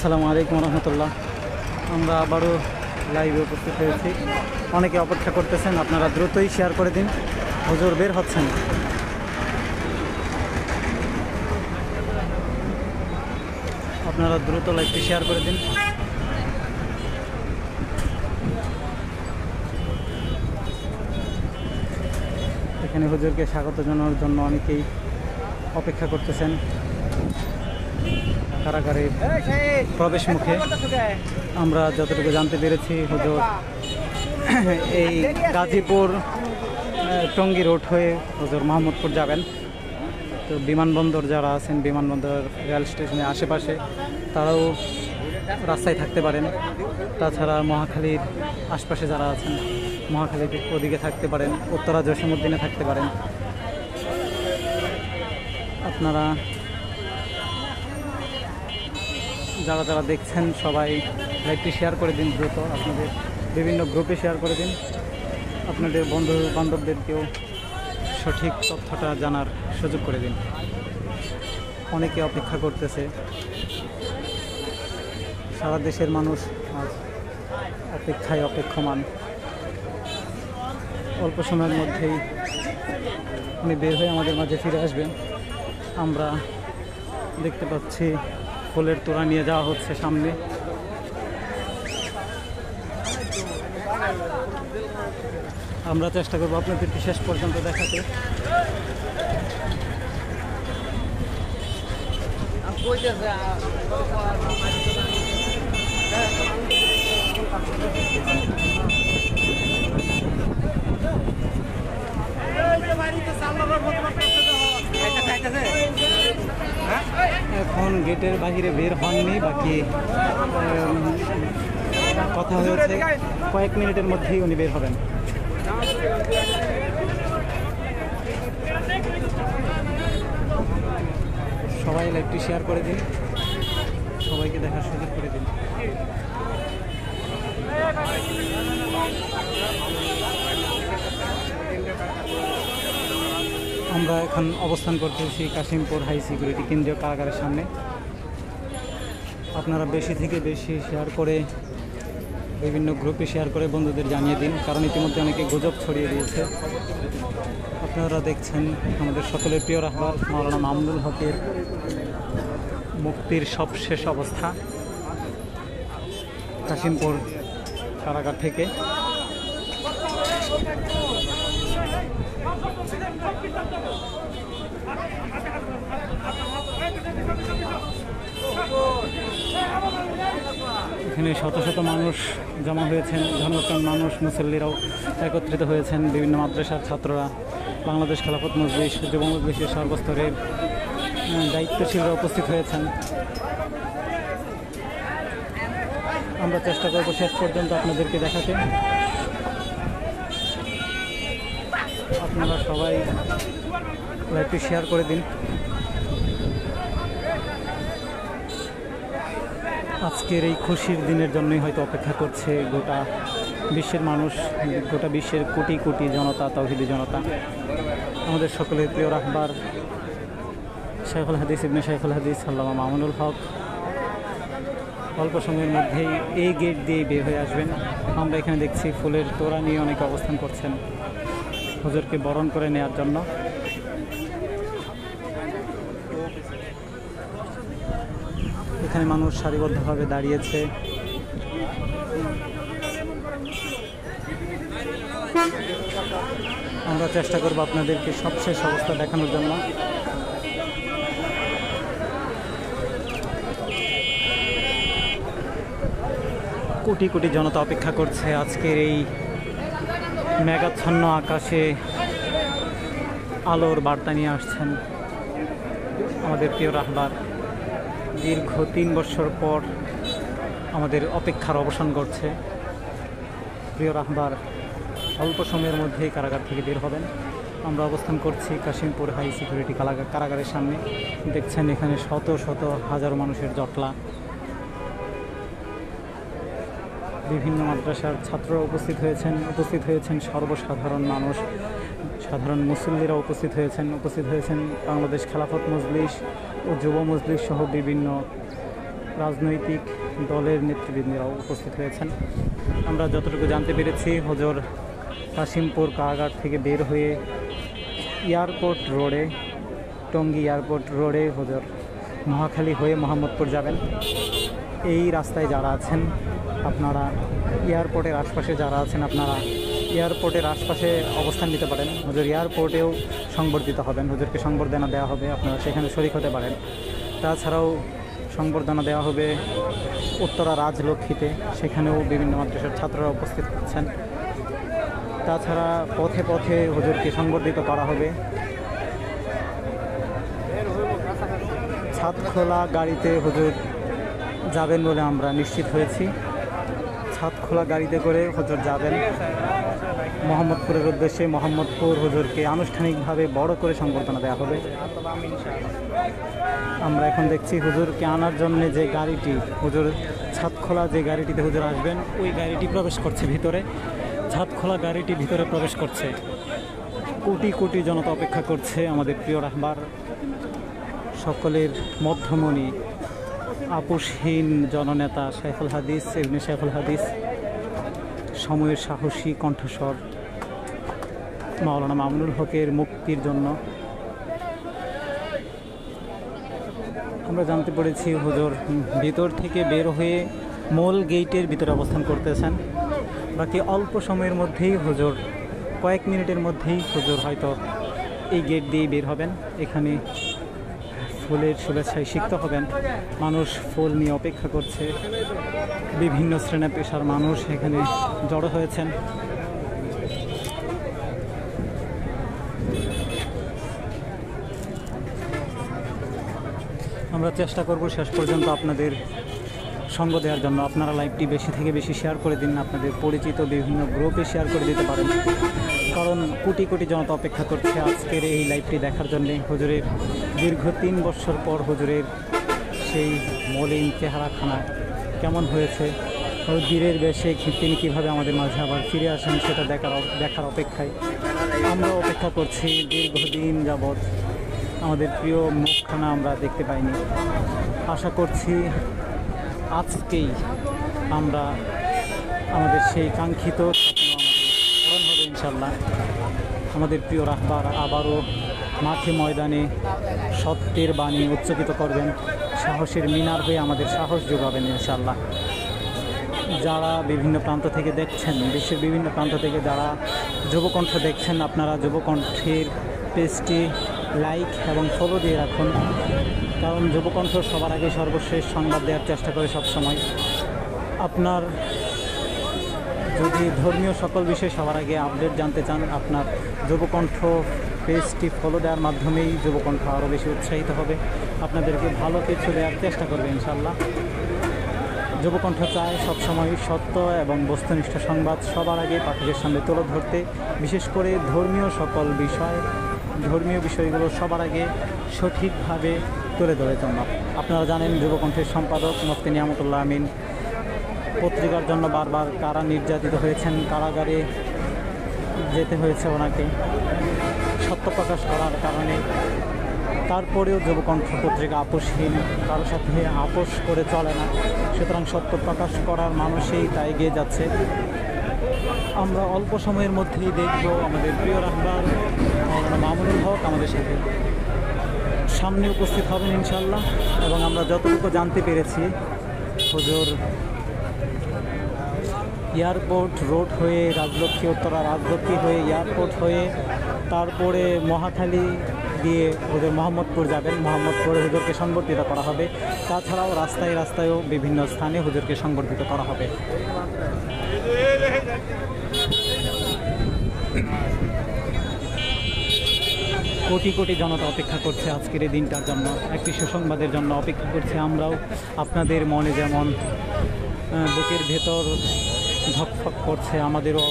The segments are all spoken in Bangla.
আসসালামু আলাইকুম রহমতুল্লাহ। আমরা আবারও লাইভে উপস্থিত হয়েছি। অনেকে অপেক্ষা করতেছেন, আপনারা দ্রুতই শেয়ার করে দিন। হুজুর বের হচ্ছেন। আপনারা দ্রুত লাইভটি শেয়ার করে দিন। এখানে হুজুরকে স্বাগত জানানোর জন্য অনেকেই অপেক্ষা করতেছেন কারাগারের প্রবেশ মুখে। আমরা যতটুকু জানতে পেরেছি, হুজুর এই গাজীপুর টঙ্গী রোড হয়ে হুজুর মোহাম্মদপুর যাবেন। তো বিমানবন্দর যারা আছেন, বিমানবন্দর রেল স্টেশনের আশেপাশে, তারাও রাস্তায় থাকতে পারেন। তাছাড়া মহাখালীর আশপাশে যারা আছেন, মহাখালীর ওদিকে থাকতে পারেন, উত্তরা জসীমউদ্দিনে থাকতে পারেন। আপনারা যারা যারা দেখছেন সবাই লাইভটি শেয়ার করে দিন দ্রুত। আপনাদের বিভিন্ন গ্রুপে শেয়ার করে দিন। আপনাদের বন্ধু বান্ধবদেরকেও সঠিক তথ্যটা জানার সুযোগ করে দিন। অনেকে অপেক্ষা করতেছে। সারা দেশের মানুষ আজ অপেক্ষায় অপেক্ষমান। অল্প সময়ের মধ্যেই উনি বের হয়ে আমাদের মাঝে ফিরে আসবেন। আমরা দেখতে পাচ্ছি ফুলের তোড়া নিয়ে যাওয়া হচ্ছে সামনে। আমরা চেষ্টা করবো আপনাদেরকে শেষ পর্যন্ত দেখাতে। এখন গেটের বাহিরে বের হননি, বাকি কথা হয়েছে কয়েক মিনিটের মধ্যেই উনি বের হবেন। সবাই লাইভটি শেয়ার করে দিন, সবাইকে দেখার সুযোগ করে দিন। আমরা এখন অবস্থান করতেছি কাশিমপুর হাই সিকিউরিটি কেন্দ্রীয় কারাগারের সামনে। আপনারা বেশি থেকে বেশি শেয়ার করে, বিভিন্ন গ্রুপে শেয়ার করে বন্ধুদের জানিয়ে দিন, কারণ ইতিমধ্যে অনেকে গুজব ছড়িয়ে দিয়েছে। আপনারা দেখছেন আমাদের সকলের প্রিয় রাহবার মাওলানা মামুনুল হকের মুক্তির সবশেষ অবস্থা কাশিমপুর কারাগার থেকে। এখানে শত শত মানুষ জমা হয়েছেন, ধর্মপ্রাণ মানুষ, মুসল্লিরাও একত্রিত হয়েছেন। বিভিন্ন মাদ্রাসার ছাত্ররা, বাংলাদেশ খেলাফত মজলিস, যুব মজলিসের সর্বস্তরের দায়িত্বশীলরা উপস্থিত হয়েছেন। আমরা চেষ্টা করব শেষ পর্যন্ত আপনাদেরকে দেখাতে। আপনারা সবাই লাইভটি শেয়ার করে দিন। আজকের এই খুশির দিনের জন্যই হয়তো অপেক্ষা করছে গোটা বিশ্বের মানুষ, গোটা বিশ্বের কোটি কোটি জনতা, তাওহীদি জনতা। আমাদের সকলের প্রিয় রাহবার শাইখুল হাদিস ইবনে শাইখুল হাদিস আল্লামা মামুনুল হক অল্প সময়ের মধ্যেই এই গেট দিয়ে বের হয়ে আসবেন। আমরা এখানে দেখছি ফুলের তোড়া নিয়ে অনেকে অবস্থান করছেন হুজুরকে বরণ করে নেওয়ার জন্য। এখানে মানুষ সারিবদ্ধভাবে দাঁড়িয়েছে। আমরা চেষ্টা করব আপনাদেরকে সবশেষ অবস্থা দেখানোর জন্য। কোটি কোটি জনতা অপেক্ষা করছে আজকের এই মেঘাচ্ছন্ন আকাশে আলোর বার্তা নিয়ে আসছেন আমাদের প্রিয় রাহবার। দীর্ঘ 3 বছর পর আমাদের অপেক্ষার অবসান ঘটছে। প্রিয় রাহবার অল্প সময়ের মধ্যেই কারাগার থেকে বের হবেন। আমরা অবস্থান করছি কাশিমপুর হাই সিকিউরিটি কারাগারের সামনে। দেখছেন এখানে শত শত হাজারো মানুষের জটলা। বিভিন্ন মাদ্রাসার ছাত্ররা উপস্থিত হয়েছেন সর্বসাধারণ মানুষ, সাধারণ মুসল্লিরা উপস্থিত হয়েছেন বাংলাদেশ খেলাফত মজলিস ও যুব মজলিস সহ বিভিন্ন রাজনৈতিক দলের নেতৃবৃন্দরাও উপস্থিত হয়েছেন। আমরা যতটুকু জানতে পেরেছি, হজর কাশিমপুর কারাগার থেকে বের হয়ে এয়ারপোর্ট রোডে, টঙ্গী এয়ারপোর্ট রোডে হজর মহাখালী হয়ে মোহাম্মদপুর যাবেন। এই রাস্তায় যারা আছেন আপনারা, এয়ারপোর্টের আশপাশে যারা আছেন আপনারা এয়ারপোর্টের আশপাশে অবস্থান নিতে পারেন। হজর এয়ারপোর্টেও সংবর্ধিত হবেন, হজরকে সংবর্ধনা দেওয়া হবে, আপনারা সেখানে শরিক হতে পারেন। তাছাড়াও সংবর্ধনা দেওয়া হবে উত্তরা রাজলক্ষ্মীতে, সেখানেও বিভিন্ন মাদ্রাসার ছাত্ররা উপস্থিত হচ্ছেন। তাছাড়া পথে পথে হুজুরকে সংবর্ধিত করা হবে। ছাদখোলা গাড়িতে হুজুর যাবেন বলে আমরা নিশ্চিত হয়েছি। ছাদখোলা গাড়িতে করে হুজুর যাবেন মোহাম্মদপুরের উদ্দেশ্যে। মোহাম্মদপুর হুজুরকে আনুষ্ঠানিকভাবে বড় করে সংবর্ধনা দেওয়া হবে। আমরা এখন দেখছি হুজুরকে আনার জন্য যে গাড়িটি, হুজুর ছাদখোলা যে গাড়িটিতে হুজুর আসবেন, ওই গাড়িটি প্রবেশ করছে ভিতরে। ছাদখোলা গাড়িটি ভিতরে প্রবেশ করছে। কোটি কোটি জনতা অপেক্ষা করছে আমাদের প্রিয় রাহবার, সকলের মধ্যমণি, আপোষহীন জননেতা শাইখুল হাদিস ইবনে শাইখুল হাদিস, সময়ের সাহসী কণ্ঠস্বর মাওলানা মামুনুল হকের মুক্তির জন্য। আমরা জানতে পেরেছি হুজুর ভিতর থেকে বের হয়ে মূল গেইটের ভিতরে অবস্থান করতেছেন। বাকি অল্প সময়ের মধ্যেই হুজুর, কয়েক মিনিটের মধ্যেই হুজুর হয়তো এই গেট দিয়েই বের হবেন। এখানে ফুলের শুভেচ্ছায় সিক্ত হবেন। মানুষ ফুল নিয়ে অপেক্ষা করছে, বিভিন্ন শ্রেণী পেশার মানুষ এখানে জড়ো হয়েছেন। আমরা চেষ্টা করব শেষ পর্যন্ত আপনাদের সঙ্গ দেওয়ার জন্য। আপনারা লাইভটি বেশি থেকে বেশি শেয়ার করে দিন, আপনাদের পরিচিত বিভিন্ন গ্রুপে শেয়ার করে দিতে পারেন, কারণ কোটি কোটি জনতা অপেক্ষা করছে আজকের এই লাইভটি দেখার জন্যে। হুজুরের দীর্ঘ 3 বছর পর হুজুরের সেই মলিন চেহারাখানা কেমন হয়েছে, বীরের বেশে তিনি কীভাবে আমাদের মাঝে আবার ফিরে আসেন সেটা দেখার অপেক্ষায় আমরা অপেক্ষা করছি। দীর্ঘদিন যাবৎ আমাদের প্রিয় মুখখানা আমরা দেখতে পাইনি। আশা করছি আজকেই আমরা আমাদের সেই কাঙ্ক্ষিত স্বপ্ন পূরণ হবে ইনশাল্লাহ। আমাদের প্রিয় রাহবার আবারও মাঠে ময়দানে সত্যের বাণী উচ্চারিত করবেন, সাহসের মিনার হয়ে আমাদের সাহস যোগাবেন ইনশাল্লাহ। যারা বিভিন্ন প্রান্ত থেকে দেখছেন, দেশের বিভিন্ন প্রান্ত থেকে যারা যুবকণ্ঠ দেখছেন, আপনারা যুবকণ্ঠের পেজটি লাইক এবং ফলো দিয়ে রাখুন, কারণ যুবকণ্ঠ সবার আগে সর্বশেষ সংবাদ দেওয়ার চেষ্টা করে সবসময়। আপনার যদি ধর্মীয় সকল বিষয়ে সবার আগে আপডেট জানতে চান, আপনার যুবকণ্ঠ পেজটি ফলো দেওয়ার মাধ্যমেই যুবকণ্ঠ আরও বেশি উৎসাহিত হবে, আপনাদেরকে ভালো কিছু দেওয়ার চেষ্টা করবে ইনশাল্লাহ। যুবকণ্ঠ চায় সবসময় সত্য এবং বস্তুনিষ্ঠ সংবাদ সবার আগে পাঠকের সামনে তুলে ধরতে, বিশেষ করে ধর্মীয় সকল বিষয়, ধর্মীয় বিষয়গুলো সবার আগে সঠিকভাবে তুলে ধরার জন্য। আপনারা জানেন যুবকণ্ঠের সম্পাদক মুফতি নিয়ামতুল্লাহ আমিন পত্রিকার জন্য বারবার কারা নির্যাতিত হয়েছেন, কারাগারে যেতে হয়েছে ওনাকে সত্য প্রকাশ করার কারণে। তারপরেও যুবকণ্ঠ পত্রিকা আপোষহীন, কারোর সাথে আপোষ করে চলে না, সুতরাং সত্য প্রকাশ করার মানুষই তাই এগিয়ে যাচ্ছে। আমরা অল্প সময়ের মধ্যেই দেখব আমাদের প্রিয় রাহবার মাওলানা মামুনুল হক আমাদের সাথে সামনে উপস্থিত হবেন ইনশাল্লাহ। এবং আমরা যতটুকু জানতে পেরেছি, হুজুর এয়ারপোর্ট রোড হয়ে রাজলক্ষ্মী, উত্তরা রাজলক্ষ্মী হয়ে এয়ারপোর্ট হয়ে তারপরে মহাখালী দিয়ে হুজুর মোহাম্মদপুর যাবেন। মোহাম্মদপুরে হুজুরকে সংবর্ধিত করা হবে। তাছাড়াও রাস্তায় রাস্তায়ও বিভিন্ন স্থানে হুজুরকে সংবর্ধিত করা হবে। কোটি কোটি জনতা অপেক্ষা করছে আজকের এই দিনটার জন্য, একটি সুসংবাদের জন্য অপেক্ষা করছে। আমরাও আপনাদের মনে যেমন বুকের ভেতর ধকফক করছে, আমাদেরও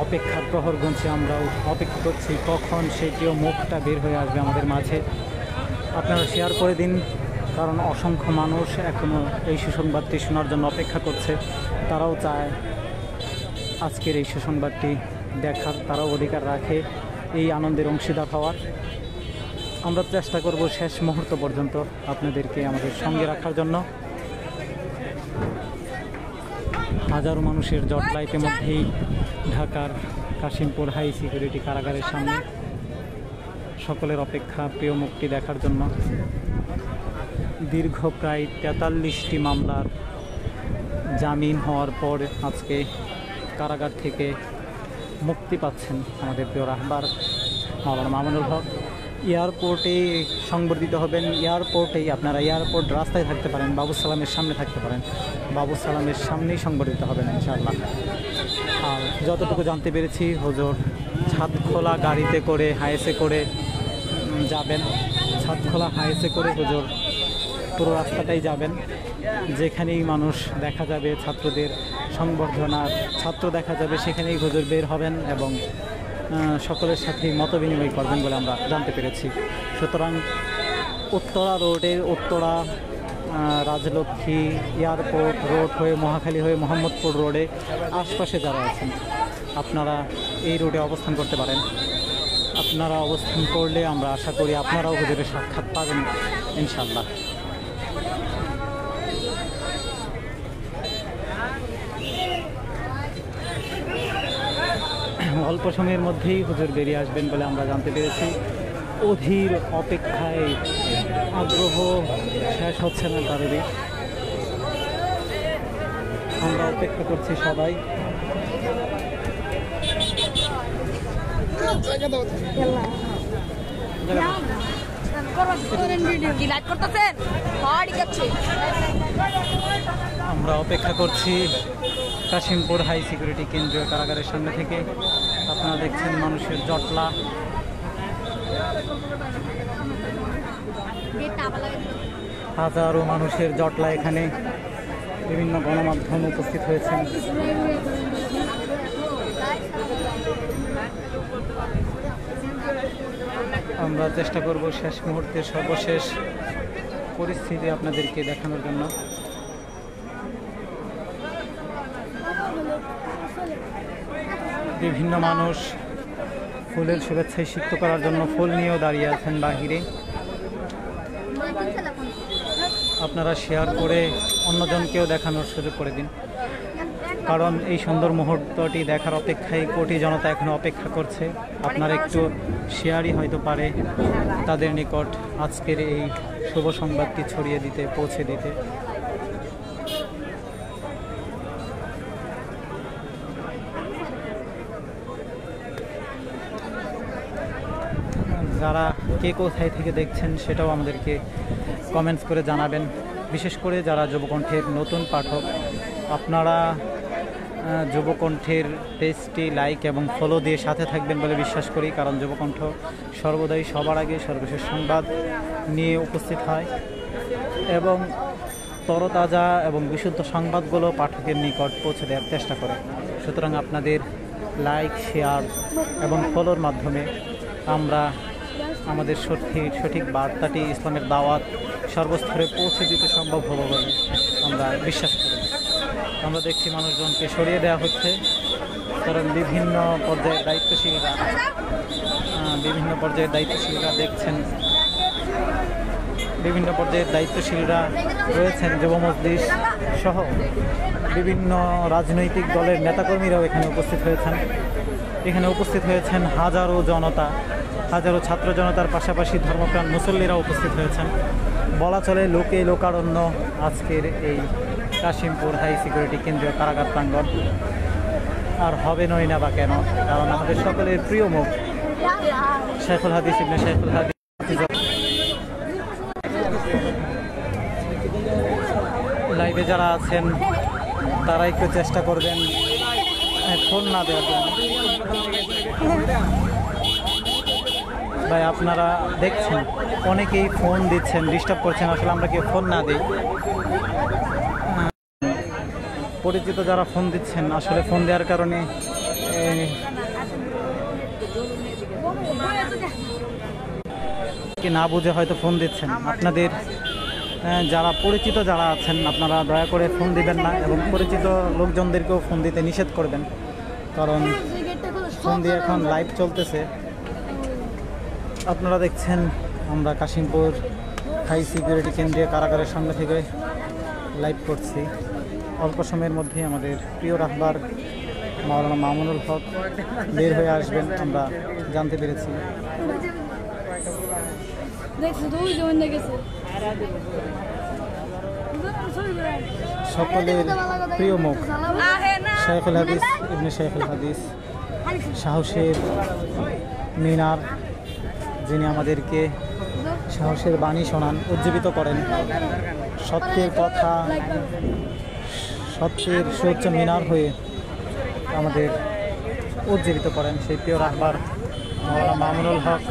অপেক্ষার প্রহর গুনছে, আমরাও অপেক্ষা করছি কখন সেটিও মুখটা বের হয়ে আসবে আমাদের মাঝে। আপনারা শেয়ার করে দিন, কারণ অসংখ্য মানুষ এখনও এই সুসংবাদটি শোনার জন্য অপেক্ষা করছে। তারাও চায় আজকের এই সুসংবাদটি দেখার, তারাও অধিকার রাখে এই আনন্দের অংশীদার হওয়ার। আমরা চেষ্টা করব শেষ মুহূর্ত পর্যন্ত আপনাদেরকে আমাদের সঙ্গে রাখার জন্য। হাজারো মানুষের জটলা ইতিমধ্যেই ঢাকার কাশিমপুর হাই সিকিউরিটি কারাগারের সামনে। সকলের অপেক্ষা প্রিয় মুক্তি দেখার জন্য। দীর্ঘ প্রায় 43টি মামলার জামিন হওয়ার পর আজকে কারাগার থেকে মুক্তি পাচ্ছেন আমাদের প্রিয় রাহবার মাওলানা মামুনুল হক। এয়ারপোর্টে সংবর্ধিত হবেন। এয়ারপোর্টেই আপনারা এয়ারপোর্ট রাস্তায় থাকতে পারেন, বাবু সালামের সামনে থাকতে পারেন, বাবু সালামের সামনেই সংবর্ধিত হবেন ইনশাআল্লাহ। আর যতটুকু জানতে পেরেছি হুজুর ছাদখোলা গাড়িতে করে হায়েসে করে যাবেন। ছাদখোলা হায়েসে করে হুজুর পুরো রাস্তাটাই যাবেন, যেখানেই মানুষ দেখা যাবে ছাত্রদের সংবর্ধনার ছাত্র দেখা যাবে, সেখানেই হুজুর বের হবেন এবং সকলের সাথে মত বিনিময় করবেন বলে আমরা জানতে পেরেছি। সুতরাং উত্তরা রোডের উত্তরা রাজলক্ষ্মী এয়ারপোর্ট রোড হয়ে মহাখালী হয়ে মোহাম্মদপুর রোডে আশপাশে যারা আছেন আপনারা এই রোডে অবস্থান করতে পারেন। আপনারা অবস্থান করলে আমরা আশা করি আপনারাও হুজুরের সাক্ষাৎ পাবেন ইনশাআল্লাহ। অল্প সময়ের মধ্যেই হুজুর বেরিয়ে আসবেন বলে আমরা জানতে পেরেছি। অধীর অপেক্ষায় আগ্রহ শেষ হচ্ছে না কারোরই। আমরা অপেক্ষা করছি সবাই। আমরা অপেক্ষা করছি কাশিমপুর হাই সিকিউরিটি কেন্দ্রীয় কারাগারের সামনে থেকে। আপনারা দেখছেন মানুষের জটলা। হাজারো মানুষের জটলা এখানে। বিভিন্ন গণমাধ্যম উপস্থিত হয়েছেন। আমরা চেষ্টা করব শেষ মুহূর্তের সর্বশেষ পরিস্থিতি আপনাদেরকে দেখানোর জন্য। বিভিন্ন মানুষ ফুলের শুভেচ্ছায় সিক্ত করার জন্য ফুল নিয়েও দাঁড়িয়ে আছেন বাহিরে। আপনারা শেয়ার করে অন্যজনকেও দেখানোর সুযোগ করে দিন, কারণ এই সুন্দর মুহূর্তটি দেখার অপেক্ষায় কোটি জনতা এখনো অপেক্ষা করছে। আপনার একটু শেয়ারই হয়তো পারে তাদের নিকট আজকের এই শুভ সংবাদটি ছড়িয়ে দিতে, পৌঁছে দিতে। যারা কে কোথায় থেকে দেখছেন সেটাও আমাদেরকে কমেন্টস করে জানাবেন। বিশেষ করে যারা যুবকণ্ঠের নতুন পাঠক, আপনারা যুবকণ্ঠের পেজটি লাইক এবং ফলো দিয়ে সাথে থাকবেন বলে বিশ্বাস করি, কারণ যুবকণ্ঠ সর্বদাই সবার আগে সর্বশেষ সংবাদ নিয়ে উপস্থিত হয় এবং তরতাজা এবং বিশুদ্ধ সংবাদগুলো পাঠকের নিকট পৌঁছে দেওয়ার চেষ্টা করে। সুতরাং আপনাদের লাইক, শেয়ার এবং ফলোর মাধ্যমে আমরা আমাদের সঠিক বার্তাটি, ইসলামের দাওয়াত সর্বস্তরে পৌঁছে দিতে সম্ভব হবে বলে আমরা বিশ্বাস করি। আমরা দেখছি মানুষজনকে সরিয়ে দেওয়া হচ্ছে, কারণ বিভিন্ন পর্যায়ের দায়িত্বশীলরা দেখছেন, বিভিন্ন পর্যায়ের দায়িত্বশীলরা রয়েছেন, যুব মজলিস সহ বিভিন্ন রাজনৈতিক দলের নেতাকর্মীরাও এখানে উপস্থিত হয়েছেন। এখানে উপস্থিত হয়েছেন হাজারো জনতা, হাজারো ছাত্র জনতার পাশাপাশি ধর্মপ্রাণ মুসল্লিরা উপস্থিত হয়েছেন। বলা চলে লোকে লোকারণ্য আজকের এই কাশিমপুর হাই সিকিউরিটি কেন্দ্রীয় কারাগার প্রাঙ্গণ। আর হবে নয় না বা কেন, কারণ আমাদের সকলের প্রিয় মুখ শেখুল হাদিস ইবনে শেখুল হাদিস। লাইভে যারা আছেন তারা একটু চেষ্টা করবেন ফোন না দেওয়ার জন্য। ভাই আপনারা দেখছেন অনেকেই ফোন দিচ্ছেন, ডিস্টার্ব করছেন, আসলে আমরা কেউ ফোন না দিই। পরিচিত যারা ফোন দিচ্ছেন, আসলে ফোন দেওয়ার কারণে কি না বুঝে হয়তো ফোন দিচ্ছেন। আপনাদের যারা পরিচিত যারা আছেন আপনারা দয়া করে ফোন দিবেন না এবং পরিচিত লোকজনদেরকেও ফোন দিতে নিষেধ করবেন, কারণ ফোন দিয়ে এখন লাইভ চলতেছে। আপনারা দেখছেন আমরা কাশিমপুর হাই সিকিউরিটি কেন্দ্রীয় কারাগারের সামনে থেকে লাইভ করছি। অল্প সময়ের মধ্যেই আমাদের প্রিয় রাহবার মাওলানা মামুনুল হক বের হয়ে আসবেন আমরা জানতে পেরেছি। সকলের প্রিয় মুখ শাইখুল হাদিস ইবনে শাইখুল হাদিস সাহসের মিনার, যিনি আমাদেরকে সাহসের বাণী শোনান, উজ্জীবিত করেন, সত্যের কথা, সত্যের সুউচ্চ মিনার হয়ে আমাদের উজ্জীবিত করেন সেই প্রিয় রাহবার মাওলানা মামুনুল হক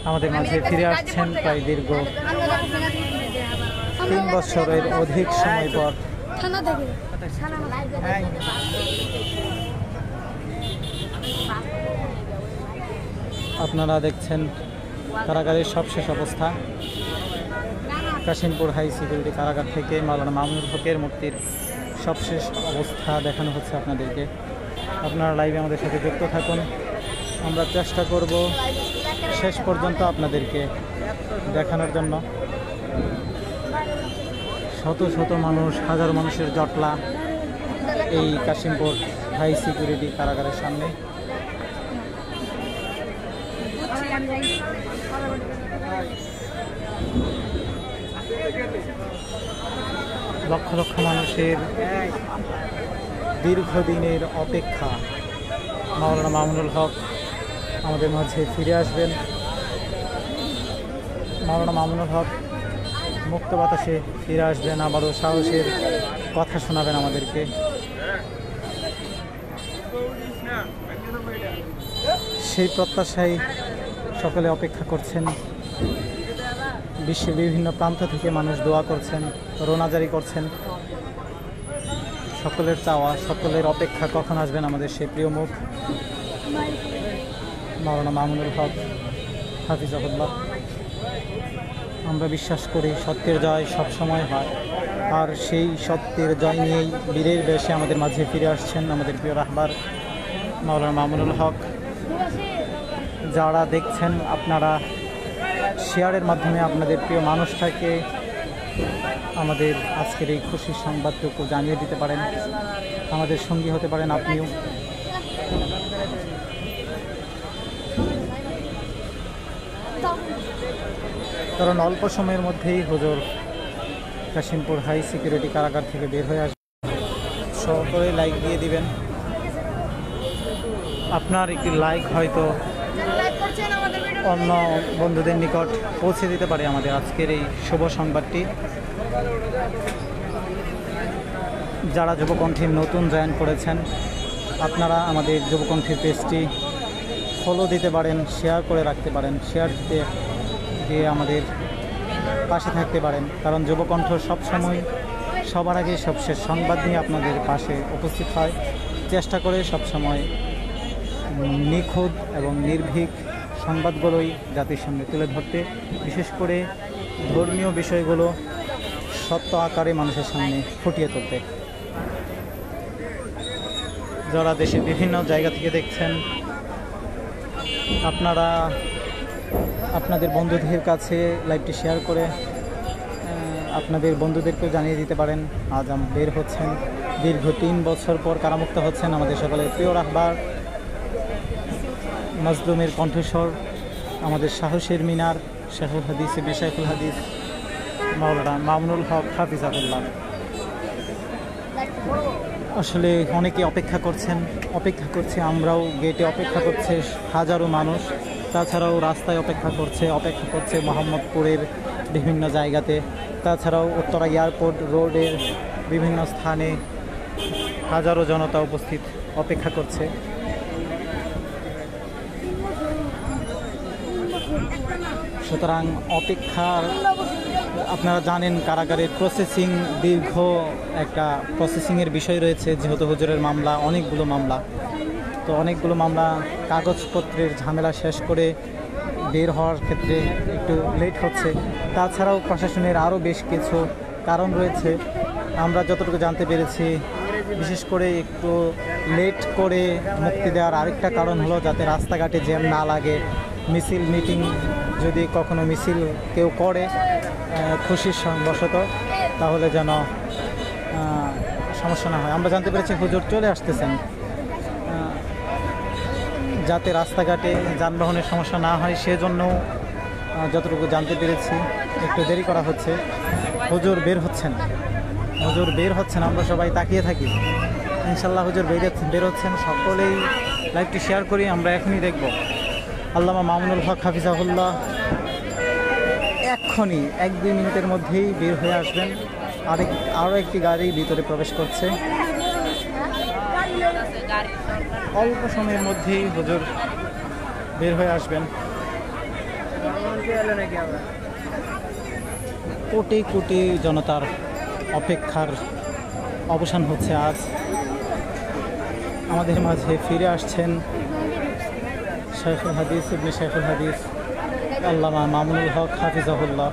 আমাদের মাঝে ফিরে আসছেন প্রায় দীর্ঘ 3 বছরের অধিক সময় পর। আপনারা দেখছেন কারাগারের সবশেষ অবস্থা। কাশিমপুর হাই সিকিউরিটি কারাগার থেকে মাওলানা মামুনুল হকের মুক্তির সবশেষ অবস্থা দেখানো হচ্ছে আপনাদেরকে। আপনারা লাইভে আমাদের সাথে যুক্ত থাকুন, আমরা চেষ্টা করব শেষ পর্যন্ত আপনাদেরকে দেখানোর জন্য। শত শত মানুষ, হাজার মানুষের জটলা এই কাশিমপুর হাই সিকিউরিটি কারাগারের সামনে। লক্ষ লক্ষ মানুষের দীর্ঘদিনের অপেক্ষা মাওলানা মামুনুল হক আমাদের মাঝে ফিরে আসবেন। মাওলানা মামুনুল হক মুক্ত বাতাসে ফিরে আসবেন, আবারও সাহসের কথা শোনাবেন আমাদেরকে। সেই প্রত্যাশায় সকলে অপেক্ষা করছেন। বিশ্বের বিভিন্ন প্রান্ত থেকে মানুষ দোয়া করছেন, রোনাজারি করছেন। সকলের চাওয়া, সকলের অপেক্ষা কখন আসবেন আমাদের সেই প্রিয় মুখ মাওলানা মামুনুল হক হাফিজাহুল্লাহ। আমরা বিশ্বাস করি সত্যের জয় সবসময় হয়, আর সেই সত্যের জয় নিয়েই বীরের বেশে আমাদের মাঝে ফিরে আসছেন আমাদের প্রিয় রাহবার মাওলানা মামুনুল হক। যারা দেখছেন আপনারা শেয়ারের মাধ্যমে আপনাদের প্রিয় মানুষটাকে আমাদের আজকের এই খুশির সংবাদটুকু জানিয়ে দিতে পারেন, আমাদের সঙ্গী হতে পারেন আপনিও। কারণ অল্প সময়ের মধ্যেই হুজুর কাশিমপুর হাই সিকিউরিটি কারাগার থেকে বের হয়ে আসবে। সকলে লাইক দিয়ে দিবেন। আপনার একটি লাইক হয়তো অন্য বন্ধুদের নিকট পৌঁছে দিতে পারে আমাদের আজকের এই শুভ সংবাদটি। যারা যুবকণ্ঠীর নতুন জয়েন করেছেন, আপনারা আমাদের যুবকণ্ঠীর পেজটি ফলো দিতে পারেন, শেয়ার করে রাখতে পারেন, শেয়ার দিয়ে আমাদের পাশে থাকতে পারেন। কারণ যুবকণ্ঠ সবসময় সবার আগে সবশেষ সংবাদ নিয়ে আপনাদের পাশে উপস্থিত হয়। চেষ্টা করে সবসময় নিখুঁত এবং নির্ভীক সংবাদগুলোই জাতির সামনে তুলে ধরতে, বিশেষ করে ধর্মীয় বিষয়গুলো সত্য আকারে মানুষের সামনে ফুটিয়ে তুলতে। যারা দেশের বিভিন্ন জায়গা থেকে দেখছেন, আপনারা আপনাদের বন্ধুদের কাছে লাইভটি শেয়ার করে আপনাদের বন্ধুদেরকেও জানিয়ে দিতে পারেন আজ বের হচ্ছেন, দীর্ঘ 3 বছর পর কারামুক্ত হচ্ছেন আমাদের সকলের প্রিয় রাহবার, মাজলুমের কণ্ঠস্বর, আমাদের সাহসের মিনার, শাইখুল হাদিস ইবনে শাইখুল হাদিস মাওলানা মামুনুল হক হাফিজাহুল্লাহ। আসলে অনেকে অপেক্ষা করছে, আমরাও গেটে অপেক্ষা করছে হাজারো মানুষ। তাছাড়াও রাস্তায় অপেক্ষা করছে মোহাম্মদপুরের বিভিন্ন জায়গাতে। তাছাড়াও উত্তরা এয়ারপোর্ট রোডের বিভিন্ন স্থানে হাজারো জনতা উপস্থিত অপেক্ষা করছে। সুতরাং অপেক্ষার, আপনারা জানেন কারাগারের প্রসেসিং দীর্ঘ একটা প্রসেসিংয়ের বিষয় রয়েছে, যেহেতু হুজুরের মামলা অনেকগুলো মামলা কাগজপত্রের ঝামেলা শেষ করে বের হওয়ার ক্ষেত্রে একটু লেট হচ্ছে। তাছাড়াও প্রশাসনের আরও বেশ কিছু কারণ রয়েছে। আমরা যতটুকু জানতে পেরেছি, বিশেষ করে একটু লেট করে মুক্তি দেওয়ার আরেকটা কারণ হলো যাতে রাস্তাঘাটে জ্যাম না লাগে। মিছিল মিটিং যদি কখনো মিছিল কেউ করে খুশির বশত, তাহলে যেন সমস্যা না হয়। আমরা জানতে পেরেছি হুজুর চলে আসতেছেন, যাতে রাস্তাঘাটে যানবাহনের সমস্যা না হয় সেজন্য যতটুকু জানতে পেরেছি একটু দেরি করা হচ্ছে। হুজুর বের হচ্ছেন, হুজুর বের হচ্ছেন, আমরা সবাই তাকিয়ে থাকি। ইনশাল্লাহ হুজুর বের হচ্ছেন। সকলেই লাইভটি শেয়ার করি, আমরা এখনই দেখব। আল্লামা মামুনুল হক হাফিজাহুল্লাহ এক্ষুনি 1-2 মিনিটের মধ্যেই বের হয়ে আসবেন। আরও একটি গাড়ি ভিতরে প্রবেশ করছে। অল্প সময়ের মধ্যেই হুজুর বের হয়ে আসবেন। কোটি কোটি জনতার অপেক্ষার অবসান হচ্ছে আজ। আমাদের মাঝে ফিরে আসছেন শাইখুল হাদিস ইবনে শাইখুল হাদিস আল্লামা মামুনুল হক হাফিজাহুল্লাহ।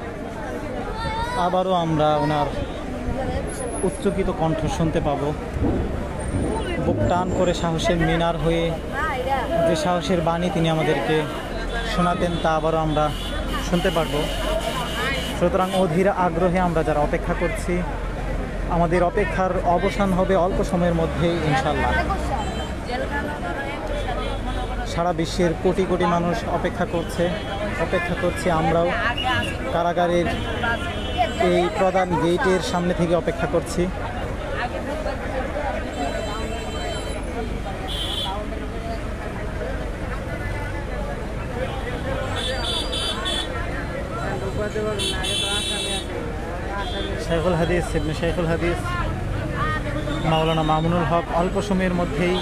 আবারও আমরা ওনার উচ্চকিত কণ্ঠ শুনতে পাব। বুক টান করে সাহসের মিনার হয়ে যে সাহসের বাণী তিনি আমাদেরকে শোনাতেন তা আবারও আমরা শুনতে পারব। সুতরাং অধীর আগ্রহে আমরা যারা অপেক্ষা করছি, আমাদের অপেক্ষার অবসান হবে অল্প সময়ের মধ্যেই ইনশাল্লাহ। সারা বিশ্বের কোটি কোটি মানুষ অপেক্ষা করছে। আমরাও কারাগারের এই প্রধান গেটের সামনে থেকে অপেক্ষা করছি। শাইখুল হাদিস ইবনে শাইখুল হাদিস মাওলানা মামুনুল হক অল্প সময়ের মধ্যেই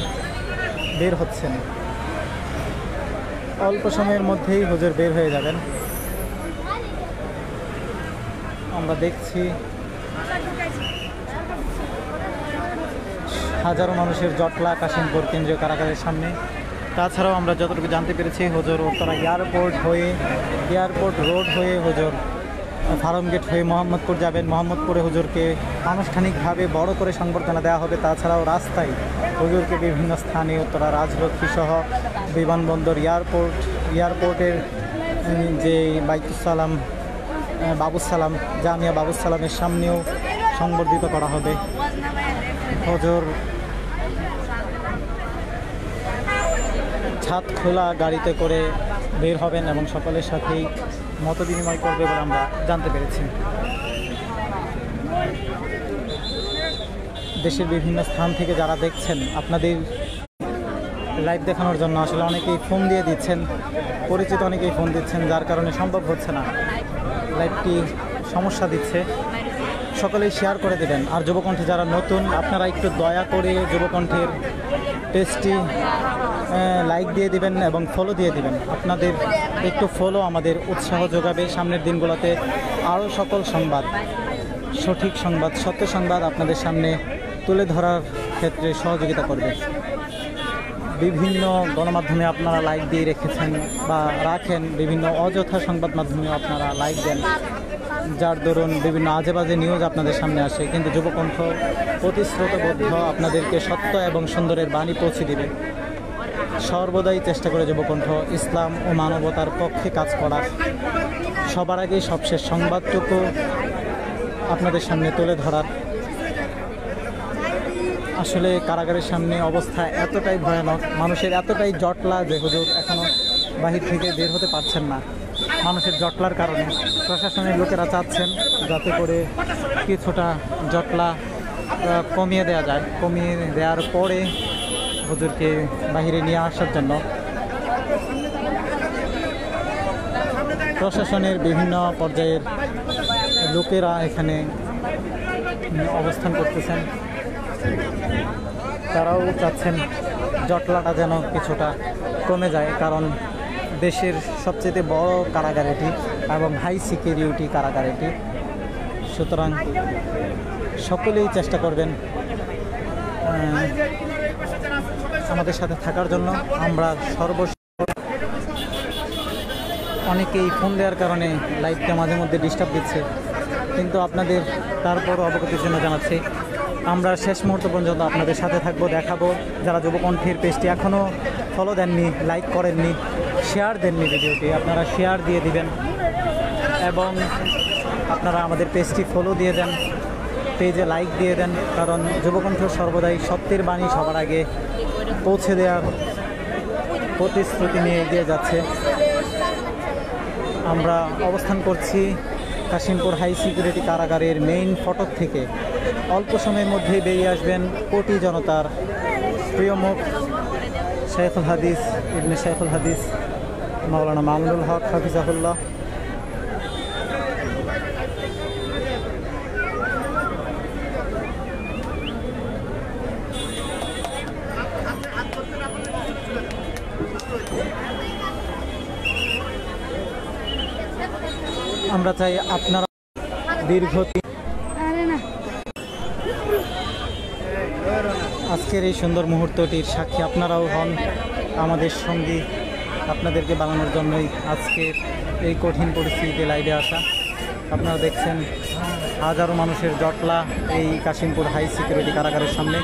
বের হচ্ছেন। অল্প সময়ের মধ্যেই হুজুর বের হয়ে যাবেন। আমরা দেখছি হাজারো মানুষের জটলা কাশিমপুর কেন্দ্রীয় কারাগারের সামনে। তাছাড়াও আমরা যতটুকু জানতে পেরেছি হুজুর উত্তরা এয়ারপোর্ট রোড হয়ে হুজুর ফার্মগেট হয়ে মোহাম্মদপুর যাবেন। মোহাম্মদপুরে হুজুরকে আনুষ্ঠানিকভাবে বড় করে সংবর্ধনা দেওয়া হবে। তাছাড়াও রাস্তায় হুজুরকে বিভিন্ন স্থানে উত্তরা রাজলক্ষ্মী সহ বিমানবন্দর, এয়ারপোর্টের যে বাইতুসালাম বাবুসালাম জামিয়া বাবুসালামের সামনেও সংবর্ধিত করা হবে। হুজুর ছাদ খোলা গাড়িতে করে বের হবেন এবং সকলের সাথেই মত বিনিময় করবে বলে আমরা জানতে পেরেছি। দেশের বিভিন্ন স্থান থেকে যারা দেখছেন, আপনাদের লাইভ দেখানোর জন্য আসলে অনেকেই ফোন দিয়ে দিচ্ছেন, পরিচিত অনেকেই ফোন দিচ্ছেন, যার কারণে সম্ভব হচ্ছে না, লাইভটি সমস্যা দিচ্ছে। সকলেই শেয়ার করে দেবেন। আর যুবকণ্ঠে যারা নতুন, আপনারা একটু দয়া করে যুবকণ্ঠের পেজটি লাইক দিয়ে দিবেন এবং ফলো দিয়ে দিবেন। আপনাদের একটু ফলো আমাদের উৎসাহ যোগাবে। সামনের দিনগুলোতে আরও সকল সংবাদ, সঠিক সংবাদ, সত্য সংবাদ আপনাদের সামনে তুলে ধরার ক্ষেত্রে সহযোগিতা করবে। বিভিন্ন গণমাধ্যমে আপনারা লাইক দিয়ে রেখেছেন বা রাখেন, বিভিন্ন অযথা সংবাদ মাধ্যমে আপনারা লাইক দেন, যার দরুন বিভিন্ন আজে বাজে নিউজ আপনাদের সামনে আসে। কিন্তু যুবকণ্ঠ প্রতিশ্রুতবদ্ধ আপনাদেরকে সত্য এবং সুন্দরের বাণী পৌঁছে দিবে। সর্বদাই চেষ্টা করে যুবকণ্ঠ ইসলাম ও মানবতার পক্ষে কাজ করার। সবার আগে সবশেষ সংবাদটুকু আপনাদের সামনে তুলে ধরার। আসলে কারাগারের সামনে অবস্থা এতটাই ভয়ানক, মানুষের এতটাই জটলা যে হুজুর এখনও বাহির থেকে বের হতে পারছেন না। মানুষের জটলার কারণে প্রশাসনের লোকেরা চাচ্ছেন যাতে করে কিছুটা জটলা কমিয়ে দেওয়া যায়। কমিয়ে দেওয়ার পরে হুজুরকে বাহিরে নিয়ে আসার জন্য প্রশাসনের বিভিন্ন পর্যায়ের লোকেরা এখানে অবস্থান করতেছেন। তারাও চাচ্ছেন জটলাটা যেন কিছুটা কমে যায়, কারণ দেশের সবচেয়ে বড় কারাগার এটি এবং হাই সিকিউরিটি কারাগার এটি। সুতরাং সকলেই চেষ্টা করবেন আমাদের সাথে থাকার জন্য। আমরা অনেকেই ফোন দেওয়ার কারণে লাইভটা মাঝে মধ্যে ডিস্টার্ব দিচ্ছে, কিন্তু আপনাদের তারপরও অবগতির জন্য জানাচ্ছি আমরা শেষ মুহূর্ত পর্যন্ত আপনাদের সাথে থাকবো, দেখাবো। যারা যুবকণ্ঠের পেজটি এখনও ফলো দেননি, লাইক করেননি, শেয়ার দেননি ভিডিওটি, আপনারা শেয়ার দিয়ে দিবেন এবং আপনারা আমাদের পেজটি ফলো দিয়ে দেন, পেজে লাইক দিয়ে দেন, কারণ যুবকণ্ঠ সর্বদাই সত্যের বাণী সবার আগে পৌঁছে দেওয়ার প্রতিশ্রুতি নিয়ে এগিয়ে যাচ্ছে। আমরা অবস্থান করছি কাশিমপুর হাই সিকিউরিটি কারাগারের মেইন ফটক থেকে। অল্প সময়ের মধ্যেই বেরিয়ে আসবেন কোটি জনতার প্রিয় মুখ শেখুল হাদিস ইবনে শেখুল হাদিস মাওলানা মামুনুল হক হাফিজাহুল্লাহ। আমরা চাই আপনারা দীর্ঘদিন আজকের এই সুন্দর মুহূর্তটির সাক্ষী আপনারাও হন, আমাদের সঙ্গী। আপনাদেরকে বানানোর জন্যই আজকে এই কঠিন পরিস্থিতিতে লাইভে আসা। আপনারা দেখছেন হাজারো মানুষের জটলা এই কাশিমপুর হাই সিকিউরিটি কারাগারের সামনে।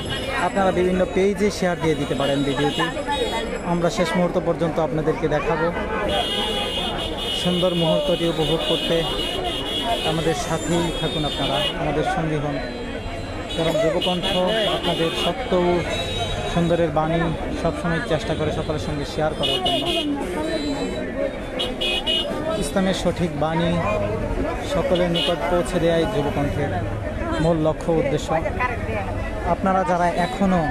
আপনারা বিভিন্ন পেজে শেয়ার দিয়ে দিতে পারেন ভিডিওটি। আমরা শেষ মুহূর্ত পর্যন্ত আপনাদেরকে দেখাবো। সুন্দর মুহূর্তটি উপভোগ করতে আমাদের সাথেই থাকুন, আপনারা আমাদের সঙ্গী হন। কারণ যুবকণ্ঠ আপনাদের সত্য সুন্দরের বাণী সবসময় চেষ্টা করে সকলের সঙ্গে শেয়ার করার জন্য। ইসলামের সঠিক বাণী সকলের নিকট পৌঁছে দেওয়াই যুবকণ্ঠের মূল লক্ষ্য উদ্দেশ্য। আপনারা যারা এখনও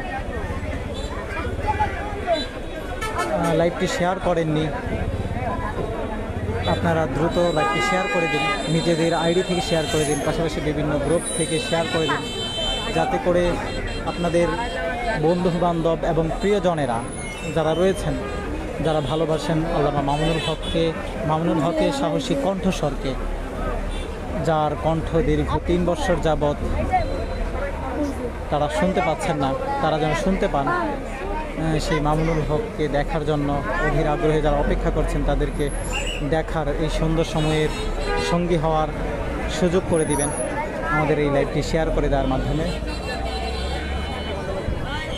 লাইভটি শেয়ার করেননি, আপনারা দ্রুত লাইভটি শেয়ার করে দিন, নিজেদের আইডি থেকে শেয়ার করে দিন, পাশাপাশি বিভিন্ন গ্রুপ থেকে শেয়ার করে দিন, যাতে করে আপনাদের বন্ধুবান্ধব এবং প্রিয়জনেরা যারা রয়েছেন, যারা ভালোবাসেন আল্লামা মামুনুল হকের সাহসী কণ্ঠস্বরকে, যার কণ্ঠ দীর্ঘ 3 বছর যাবৎ তারা শুনতে পাচ্ছেন না, তারা যেন শুনতে পান। সেই মামুনুল হককে দেখার জন্য অধীর আগ্রহে যারা অপেক্ষা করছেন, তাদেরকে দেখার এই সুন্দর সময়ের সঙ্গী হওয়ার সুযোগ করে দিবেন আমাদের এই লাইভটি শেয়ার করে দেওয়ার মাধ্যমে।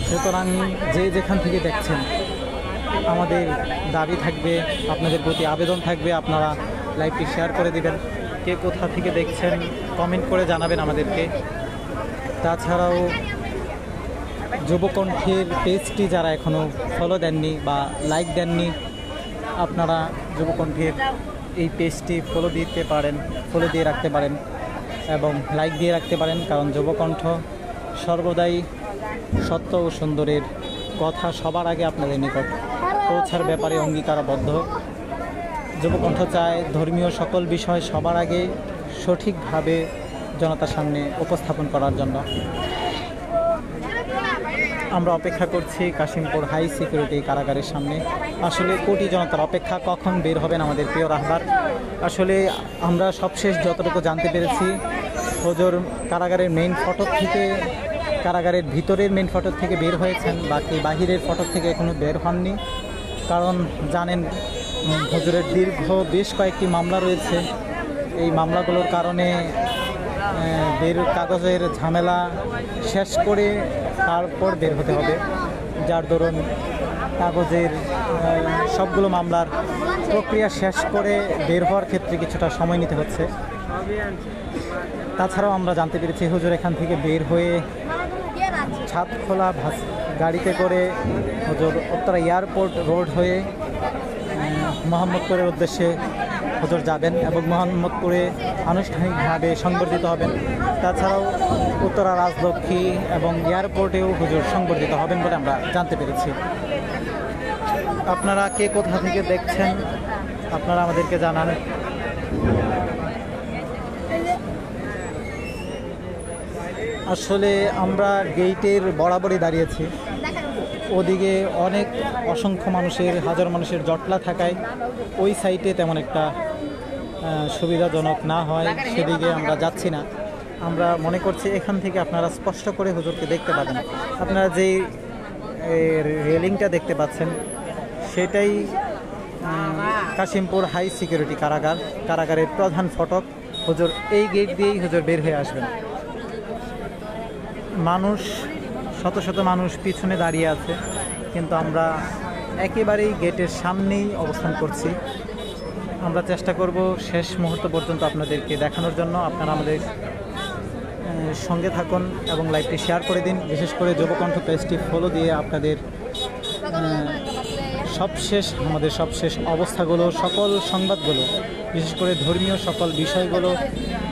সুতরাং যে যেখান থেকে দেখছেন, আমাদের দাবি থাকবে, আপনাদের প্রতি আবেদন থাকবে, আপনারা লাইভটি শেয়ার করে দিবেন। কে কোথা থেকে দেখছেন কমেন্ট করে জানাবেন আমাদেরকে। তাছাড়াও যুবকণ্ঠের পেজটি যারা এখনও ফলো দেননি বা লাইক দেননি, আপনারা যুবকণ্ঠের এই পেজটি ফলো দিয়ে রাখতে পারেন এবং লাইক দিয়ে রাখতে পারেন। কারণ যুবকণ্ঠ সর্বদাই সত্য ও সুন্দরের কথা সবার আগে আপনাদের নিকট পৌঁছার ব্যাপারে অঙ্গীকারবদ্ধ। যুবকণ্ঠ চায় ধর্মীয় সকল বিষয় সবার আগে সঠিকভাবে জনতার সামনে উপস্থাপন করার জন্য। আমরা অপেক্ষা করছি কাশিমপুর হাই সিকিউরিটি কারাগারের সামনে। আসলে কোটি জনতার অপেক্ষা, কখন বের হবেন আমাদের প্রিয় রাহবার। আসলে আমরা সবশেষ যতটুকু জানতে পেরেছি, হুজুর কারাগারের মেইন ফটক থেকে, কারাগারের ভিতরের মেইন ফটক থেকে বের হয়েছেন, বাকি বাহিরের ফটক থেকে এখনও বের হননি। কারণ জানেন, হুজুরের দীর্ঘ বেশ কয়েকটি মামলা রয়েছে। এই মামলাগুলোর কারণে কাগজের ঝামেলা শেষ করে তারপর বের হতে হবে, যার দরুন কাগজের সবগুলো মামলার প্রক্রিয়া শেষ করে বের হওয়ার ক্ষেত্রে কিছুটা সময় নিতে হচ্ছে। তাছাড়াও আমরা জানতে পেরেছি হুজুর এখান থেকে বের হয়ে ছাদখোলা গাড়িতে করে হুজুর উত্তরা এয়ারপোর্ট রোড হয়ে মোহাম্মদপুরের উদ্দেশ্যে হুজুর যাবেন এবং মোহাম্মদপুরে আনুষ্ঠানিকভাবে সংবর্ধিত হবেন। তাছাড়াও উত্তরা রাজলক্ষ্মী এবং এয়ারপোর্টেও হুজুর সংবর্ধিত হবেন বলে আমরা জানতে পেরেছি। আপনারা কে কোথা থেকে দেখছেন আপনারা আমাদেরকে জানান। আসলে আমরা গেটের বরাবরই দাঁড়িয়েছি, ওদিকে অনেক অসংখ্য মানুষের, হাজার মানুষের জটলা থাকায় ওই সাইটে তেমন একটা সুবিধাজনক না হয়, সেদিকে আমরা যাচ্ছি না। আমরা মনে করছি এখান থেকে আপনারা স্পষ্ট করে হুজুরকে দেখতে পাবেন। আপনারা যেই রেলিংটা দেখতে পাচ্ছেন সেটাই কাশিমপুর হাই সিকিউরিটি কারাগারের প্রধান ফটক। হুজুর এই গেট দিয়েই হুজুর বের হয়ে আসবেন। মানুষ, শত শত মানুষ পিছনে দাঁড়িয়ে আছে, কিন্তু আমরা একেবারেই গেটের সামনেই অবস্থান করছি। আমরা চেষ্টা করব শেষ মুহূর্ত পর্যন্ত আপনাদেরকে দেখানোর জন্য। আপনারা আমাদের সঙ্গে থাকুন এবং লাইভটি শেয়ার করে দিন। বিশেষ করে যুবকণ্ঠ পেজটি ফলো দিয়ে আপনাদের আমাদের সবশেষ অবস্থাগুলো, সকল সংবাদগুলো, বিশেষ করে ধর্মীয় সকল বিষয়গুলো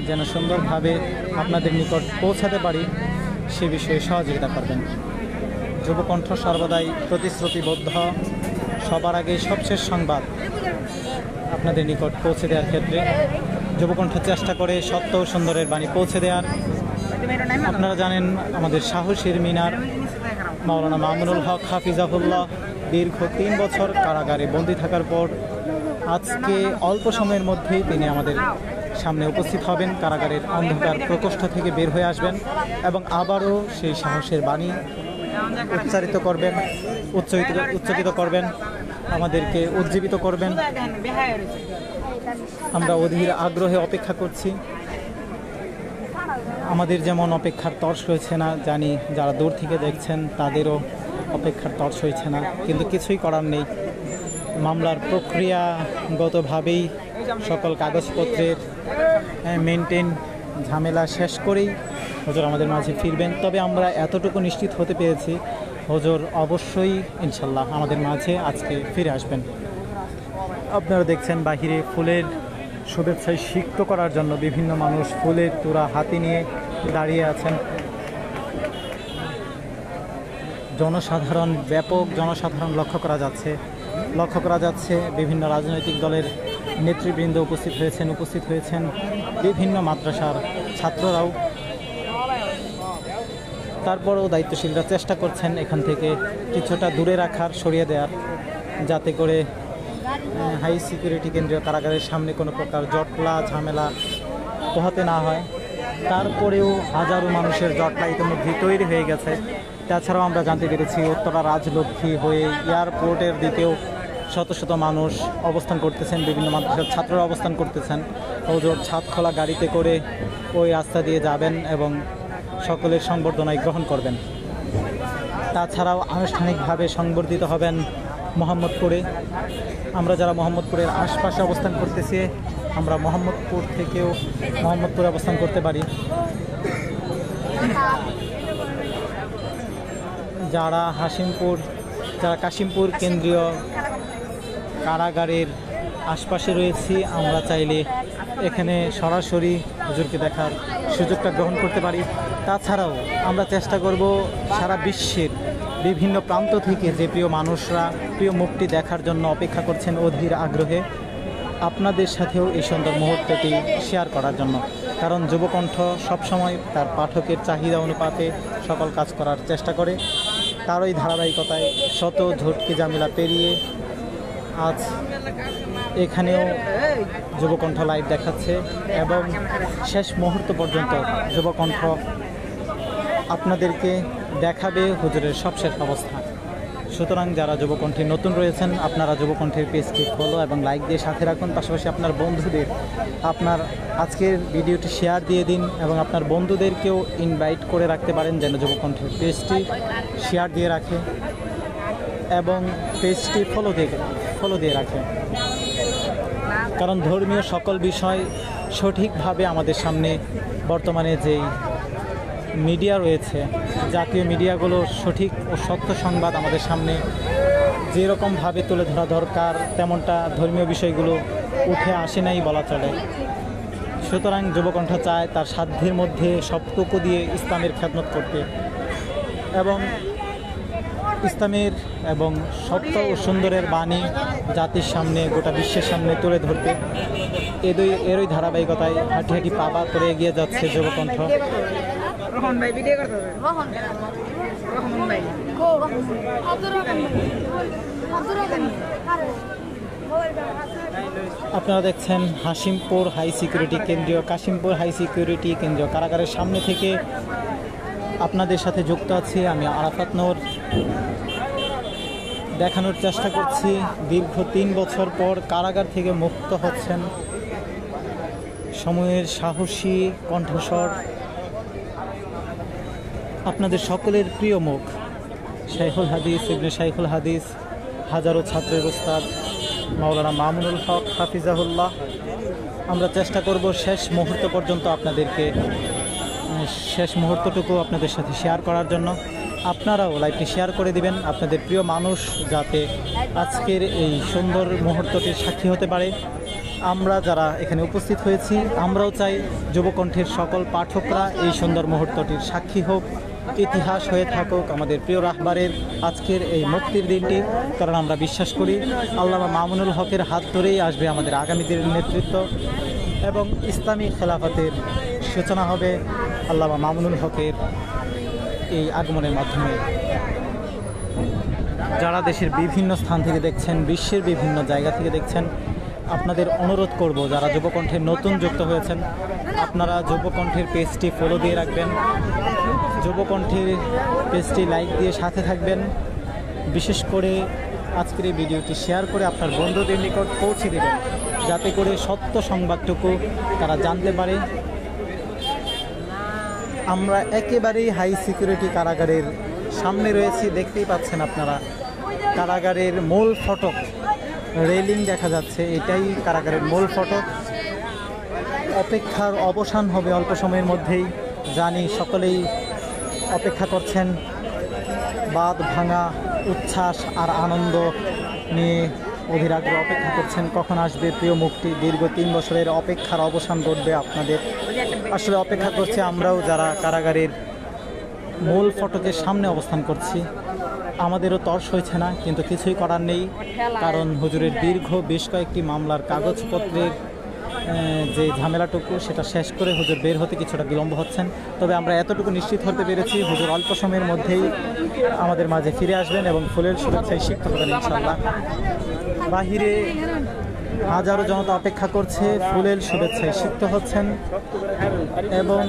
যেন সুন্দরভাবে আপনাদের নিকট পৌঁছাতে পারি সে বিষয়ে সহযোগিতা করবেন। যুবকণ্ঠ সর্বদাই প্রতিশ্রুতিবদ্ধ, সবার আগে সবশেষ সংবাদ আপনাদের নিকট পৌঁছে দেওয়ার ক্ষেত্রে যুবকণ্ঠ চেষ্টা করে সত্য ও সুন্দরের বাণী পৌঁছে দেওয়ার। আপনারা জানেন আমাদের সাহসীর মিনার মাওলানা মামুনুল হক হাফিজাহুল্লাহ দীর্ঘ 3 বছর কারাগারে বন্দী থাকার পর আজকে অল্প সময়ের মধ্যেই তিনি আমাদের সামনে উপস্থিত হবেন, কারাগারের অন্ধকার প্রকোষ্ঠ থেকে বের হয়ে আসবেন এবং আবারও সেই সাহসের বাণী উচ্চারিত করবেন, উচ্চকিত করবেন, আমাদেরকে উজ্জীবিত করবেন। আমরা অধীর আগ্রহে অপেক্ষা করছি। আমাদের যেমন অপেক্ষার তর্স হয়েছে না, জানি যারা দূর থেকে দেখছেন তাদেরও অপেক্ষার তর্স হয়েছে না, কিন্তু কিছুই করার নেই। মামলার প্রক্রিয়াগতভাবেই সকল কাগজপত্রের মেনটেন ঝামেলা শেষ করেই হুজুর আমাদের মাঝে ফিরবেন। তবে আমরা এতটুকু নিশ্চিত হতে পেরেছি হুজুর অবশ্যই ইনশাল্লাহ আমাদের মাঝে আজকে ফিরে আসবেন। আপনারা দেখছেন বাহিরে ফুলের শুভেচ্ছায় সিক্ত করার জন্য বিভিন্ন মানুষ ফুলের তোড়া হাতে নিয়ে দাঁড়িয়ে আছেন। ব্যাপক জনসাধারণ লক্ষ্য করা যাচ্ছে। বিভিন্ন রাজনৈতিক দলের নেতৃবৃন্দ উপস্থিত হয়েছেন বিভিন্ন মাদ্রাসার ছাত্ররাও। তারপরেও দায়িত্বশীলরা চেষ্টা করছেন এখান থেকে কিছুটা দূরে রাখার, সরিয়ে দেওয়ার, যাতে করে হাই সিকিউরিটি কেন্দ্রীয় কারাগারের সামনে কোনো প্রকার জটলা ঝামেলা পোহাতে না হয়। তারপরেও হাজারো মানুষের জটলা ইতিমধ্যেই তৈরি হয়ে গেছে। তাছাড়াও আমরা জানতে পেরেছি উত্তরা রাজলক্ষ্মী হয়ে এয়ারপোর্টের দিকেও শত শত মানুষ অবস্থান করতেছেন, বিভিন্ন মাদ্রাসার ছাত্ররা অবস্থান করতেছেন। হুজুর ছাদ খোলা গাড়িতে করে ওই রাস্তা দিয়ে যাবেন এবং সকলের সংবর্ধনায় গ্রহণ করবেন। তাছাড়াও আনুষ্ঠানিকভাবে সংবর্ধিত হবেন মোহাম্মদপুরে। আমরা যারা মোহাম্মদপুরের আশপাশে অবস্থান করতেছি, আমরা মোহাম্মদপুরে অবস্থান করতে পারি। যারা কাশিমপুর কেন্দ্রীয় কারাগারের আশপাশে রয়েছি, আমরা চাইলে এখানে সরাসরি হুজুরকে দেখার সুযোগটা গ্রহণ করতে পারি। তাছাড়াও আমরা চেষ্টা করব সারা বিশ্বের বিভিন্ন প্রান্ত থেকে যে প্রিয় মানুষরা প্রিয় মুখটি দেখার জন্য অপেক্ষা করছেন অধীর আগ্রহে, আপনাদের সাথেও এই সুন্দর মুহূর্তটি শেয়ার করার জন্য। কারণ যুবকণ্ঠ সবসময় তার পাঠকের চাহিদা অনুপাতে সকল কাজ করার চেষ্টা করে। তারই ধারাবাহিকতায় শত ঝটকি জামিলা পেরিয়ে আজ এখানেও যুবকণ্ঠ লাইভ দেখাচ্ছে এবং শেষ মুহূর্ত পর্যন্ত যুবকণ্ঠ আপনাদেরকে দেখাবে হুজুরের সবশেষ অবস্থা। সুতরাং যারা যুবকণ্ঠে নতুন রয়েছেন, আপনারা যুবকণ্ঠের পেজটি ফলো এবং লাইক দিয়ে সাথে রাখুন। পাশাপাশি আপনার বন্ধুদের আপনার আজকের ভিডিওটি শেয়ার দিয়ে দিন এবং আপনার বন্ধুদেরকেও ইনভাইট করে রাখতে পারেন যেন যুবকণ্ঠের পেজটি শেয়ার দিয়ে রাখে এবং পেজটি ফলো দিয়ে রাখে। কারণ ধর্মীয় সকল বিষয় সঠিকভাবে আমাদের সামনে বর্তমানে যেই মিডিয়া রয়েছে, জাতীয় মিডিয়াগুলো সঠিক ও সত্য সংবাদ আমাদের সামনে যেরকমভাবে তুলে ধরা দরকার তেমনটা ধর্মীয় বিষয়গুলো উঠে আসে নাই বলা চলে। সুতরাং যুবকণ্ঠ চায় তার সাধ্যের মধ্যে সবটুকু দিয়ে ইসলামের খেদমত করতে এবং ইসলামের এবং সত্য ও সুন্দরের বাণী জাতির সামনে, গোটা বিশ্বের সামনে তুলে ধরতে। এরই ধারাবাহিকতায় হাঁটি হাঁটি পাবা করে এগিয়ে যাচ্ছে যুবকণ্ঠ। আপনারা দেখছেন কাশিমপুর হাই সিকিউরিটি কেন্দ্রীয় কারাগারের সামনে থেকে আপনাদের সাথে যুক্ত আছি আমি আরাফাত নূর। দেখানোর চেষ্টা করছি দীর্ঘ 3 বছর পর কারাগার থেকে মুক্ত হচ্ছেন সময়ের সাহসী কণ্ঠস্বর, আপনাদের সকলের প্রিয় মুখ শাইখুল হাদিস ইবনে শাইখুল হাদিস, হাজারো ছাত্রের উস্তাদ মাওলানা মামুনুল হক হাফিজাহুল্লাহ। আমরা চেষ্টা করব শেষ মুহূর্ত পর্যন্ত আপনাদেরকে শেষ মুহূর্তটুকু আপনাদের সাথে শেয়ার করার জন্য। আপনারাও লাইভটি শেয়ার করে দিবেন আপনাদের প্রিয় মানুষ যাতে আজকের এই সুন্দর মুহূর্তটির সাক্ষী হতে পারে। আমরা যারা এখানে উপস্থিত হয়েছি আমরাও চাই যুবকণ্ঠের সকল পাঠকরা এই সুন্দর মুহূর্তটির সাক্ষী হোক, ইতিহাস হয়ে থাকুক আমাদের প্রিয় রাহবারের আজকের এই মুক্তির দিনটি। কারণ আমরা বিশ্বাস করি আল্লামা মামুনুল হকের হাত ধরেই আসবে আমাদের আগামী দিনের নেতৃত্ব এবং ইসলামী খেলাফতের সূচনা হবে আল্লামা মামুনুল হকের এই আগমনের মাধ্যমে। যারা দেশের বিভিন্ন স্থান থেকে দেখছেন, বিশ্বের বিভিন্ন জায়গা থেকে দেখছেন, আপনাদের অনুরোধ করব যারা যুবকণ্ঠের নতুন যুক্ত হয়েছেন আপনারা যুবকণ্ঠের পেজটি ফলো দিয়ে রাখবেন, যুবকণ্ঠের পেজটি লাইক দিয়ে সাথে থাকবেন। বিশেষ করে আজকের এই ভিডিওটি শেয়ার করে আপনার বন্ধুদের নিকট পৌঁছে দেবেন যাতে করে সত্য সংবাদটুকু তারা জানতে পারে। আমরা একেবারেই হাই সিকিউরিটি কারাগারের সামনে রয়েছি, দেখতেই পাচ্ছেন আপনারা কারাগারের মূল ফটক, রেলিং দেখা যাচ্ছে, এটাই কারাগারের মূল ফটক। অপেক্ষার অবসান হবে অল্প সময়ের মধ্যেই, জানি সকলেই অপেক্ষা করছেন বাঁধ ভাঙা উচ্ছ্বাস আর আনন্দ নিয়ে অধীর আগ্রহ অপেক্ষা করছেন কখন আসবে প্রিয় মুক্তি। দীর্ঘ 3 বছরের অপেক্ষার অবসান ঘটবে আপনাদের। আসলে অপেক্ষা করছে আমরাও যারা কারাগারের মূল ফটকের সামনে অবস্থান করছি, আমাদেরও তর্স হয়েছে না, কিন্তু কিছুই করার নেই। কারণ হুজুরের দীর্ঘ বেশ কয়েকটি মামলার কাগজপত্রের যে ঝামেলাটুকু সেটা শেষ করে হুজুর বের হতে কিছুটা বিলম্ব হচ্ছেন। তবে আমরা এতটুকু নিশ্চিত হতে পেরেছি হুজুর অল্প সময়ের মধ্যেই আমাদের মাঝে ফিরে আসবেন এবং ফুলের শুভেচ্ছায় সিক্ত হবেন ইনশাল্লাহ। বাহিরে হাজারো জনতা অপেক্ষা করছে, ফুলের শুভেচ্ছায় সিক্ত হচ্ছেন এবং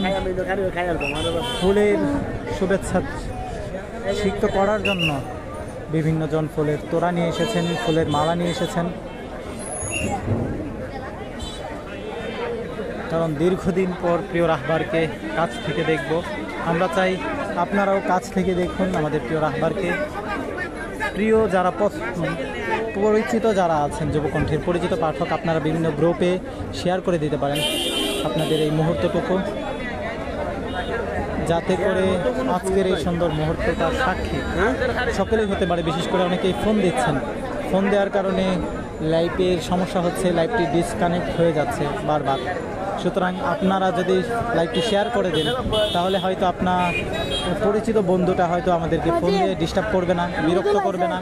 ফুলের শুভেচ্ছা সিক্ত করার জন্য বিভিন্ন জন ফুলের তোড়া নিয়ে এসেছেন, ফুলের মালা নিয়ে এসেছেন। কারণ দীর্ঘদিন পর প্রিয় রাহবারকে কাছ থেকে দেখব, আমরা চাই আপনারাও কাছ থেকে দেখুন আমাদের প্রিয় রাহবারকে। প্রিয় যারা পরিচিত যারা আছেন যুবকণ্ঠের পরিচিত পাঠক, আপনারা বিভিন্ন গ্রুপে শেয়ার করে দিতে পারেন আপনাদের এই মুহূর্তটুকু, যাতে করে আজকের এই সুন্দর মুহূর্তটার সাক্ষী সকলেই হতে পারে। বিশেষ করে অনেকেই ফোন দিচ্ছেন, ফোন দেওয়ার কারণে লাইভের সমস্যা হচ্ছে, লাইভটি ডিসকানেক্ট হয়ে যাচ্ছে বারবার। সুতরাং আপনারা যদি লাইভটি শেয়ার করে দেন তাহলে হয়তো আপনার পরিচিত বন্ধুটা হয়তো আমাদেরকে ফোন দিয়ে ডিস্টার্ব করবে না, বিরক্ত করবে না।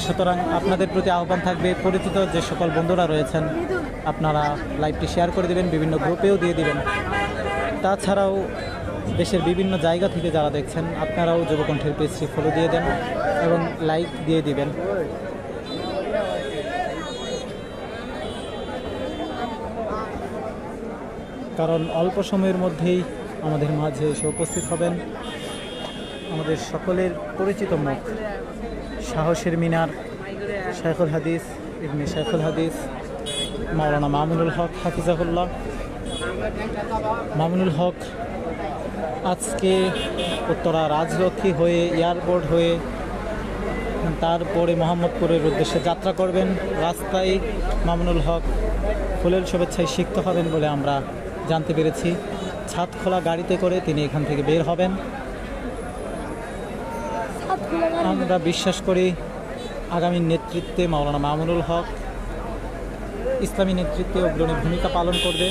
সুতরাং আপনাদের প্রতি আহ্বান থাকবে পরিচিত যে সকল বন্ধুরা রয়েছেন আপনারা লাইভটি শেয়ার করে দেবেন, বিভিন্ন গ্রুপেও দিয়ে দিবেন। তাছাড়াও দেশের বিভিন্ন জায়গা থেকে যারা দেখছেন আপনারাও যুবকণ্ঠের পেজটি ফলো দিয়ে দেন এবং লাইক দিয়ে দিবেন। কারণ অল্প সময়ের মধ্যেই আমাদের মাঝে এসে উপস্থিত হবেন আমাদের সকলের পরিচিত মুখ, সাহসের মিনার শাইখুল হাদিস ইবনে শাইখুল হাদিস মাওলানা মামুনুল হক হাফিজাহুল্লাহ। মামুনুল হক আজকে উত্তরা রাজলক্ষ্মী হয়ে এয়ারপোর্ট হয়ে তারপরে মোহাম্মদপুরের উদ্দেশ্যে যাত্রা করবেন। রাস্তায় মামুনুল হক ফুলের শুভেচ্ছায় সিক্ত হবেন বলে আমরা জানতে পেরেছি। ছাদ খোলা গাড়িতে করে তিনি এখান থেকে বের হবেন। আমরা বিশ্বাস করি আগামী নেতৃত্বে মাওলানা মামুনুল হক ইসলামী নেতৃত্বে অগ্রণী ভূমিকা পালন করবে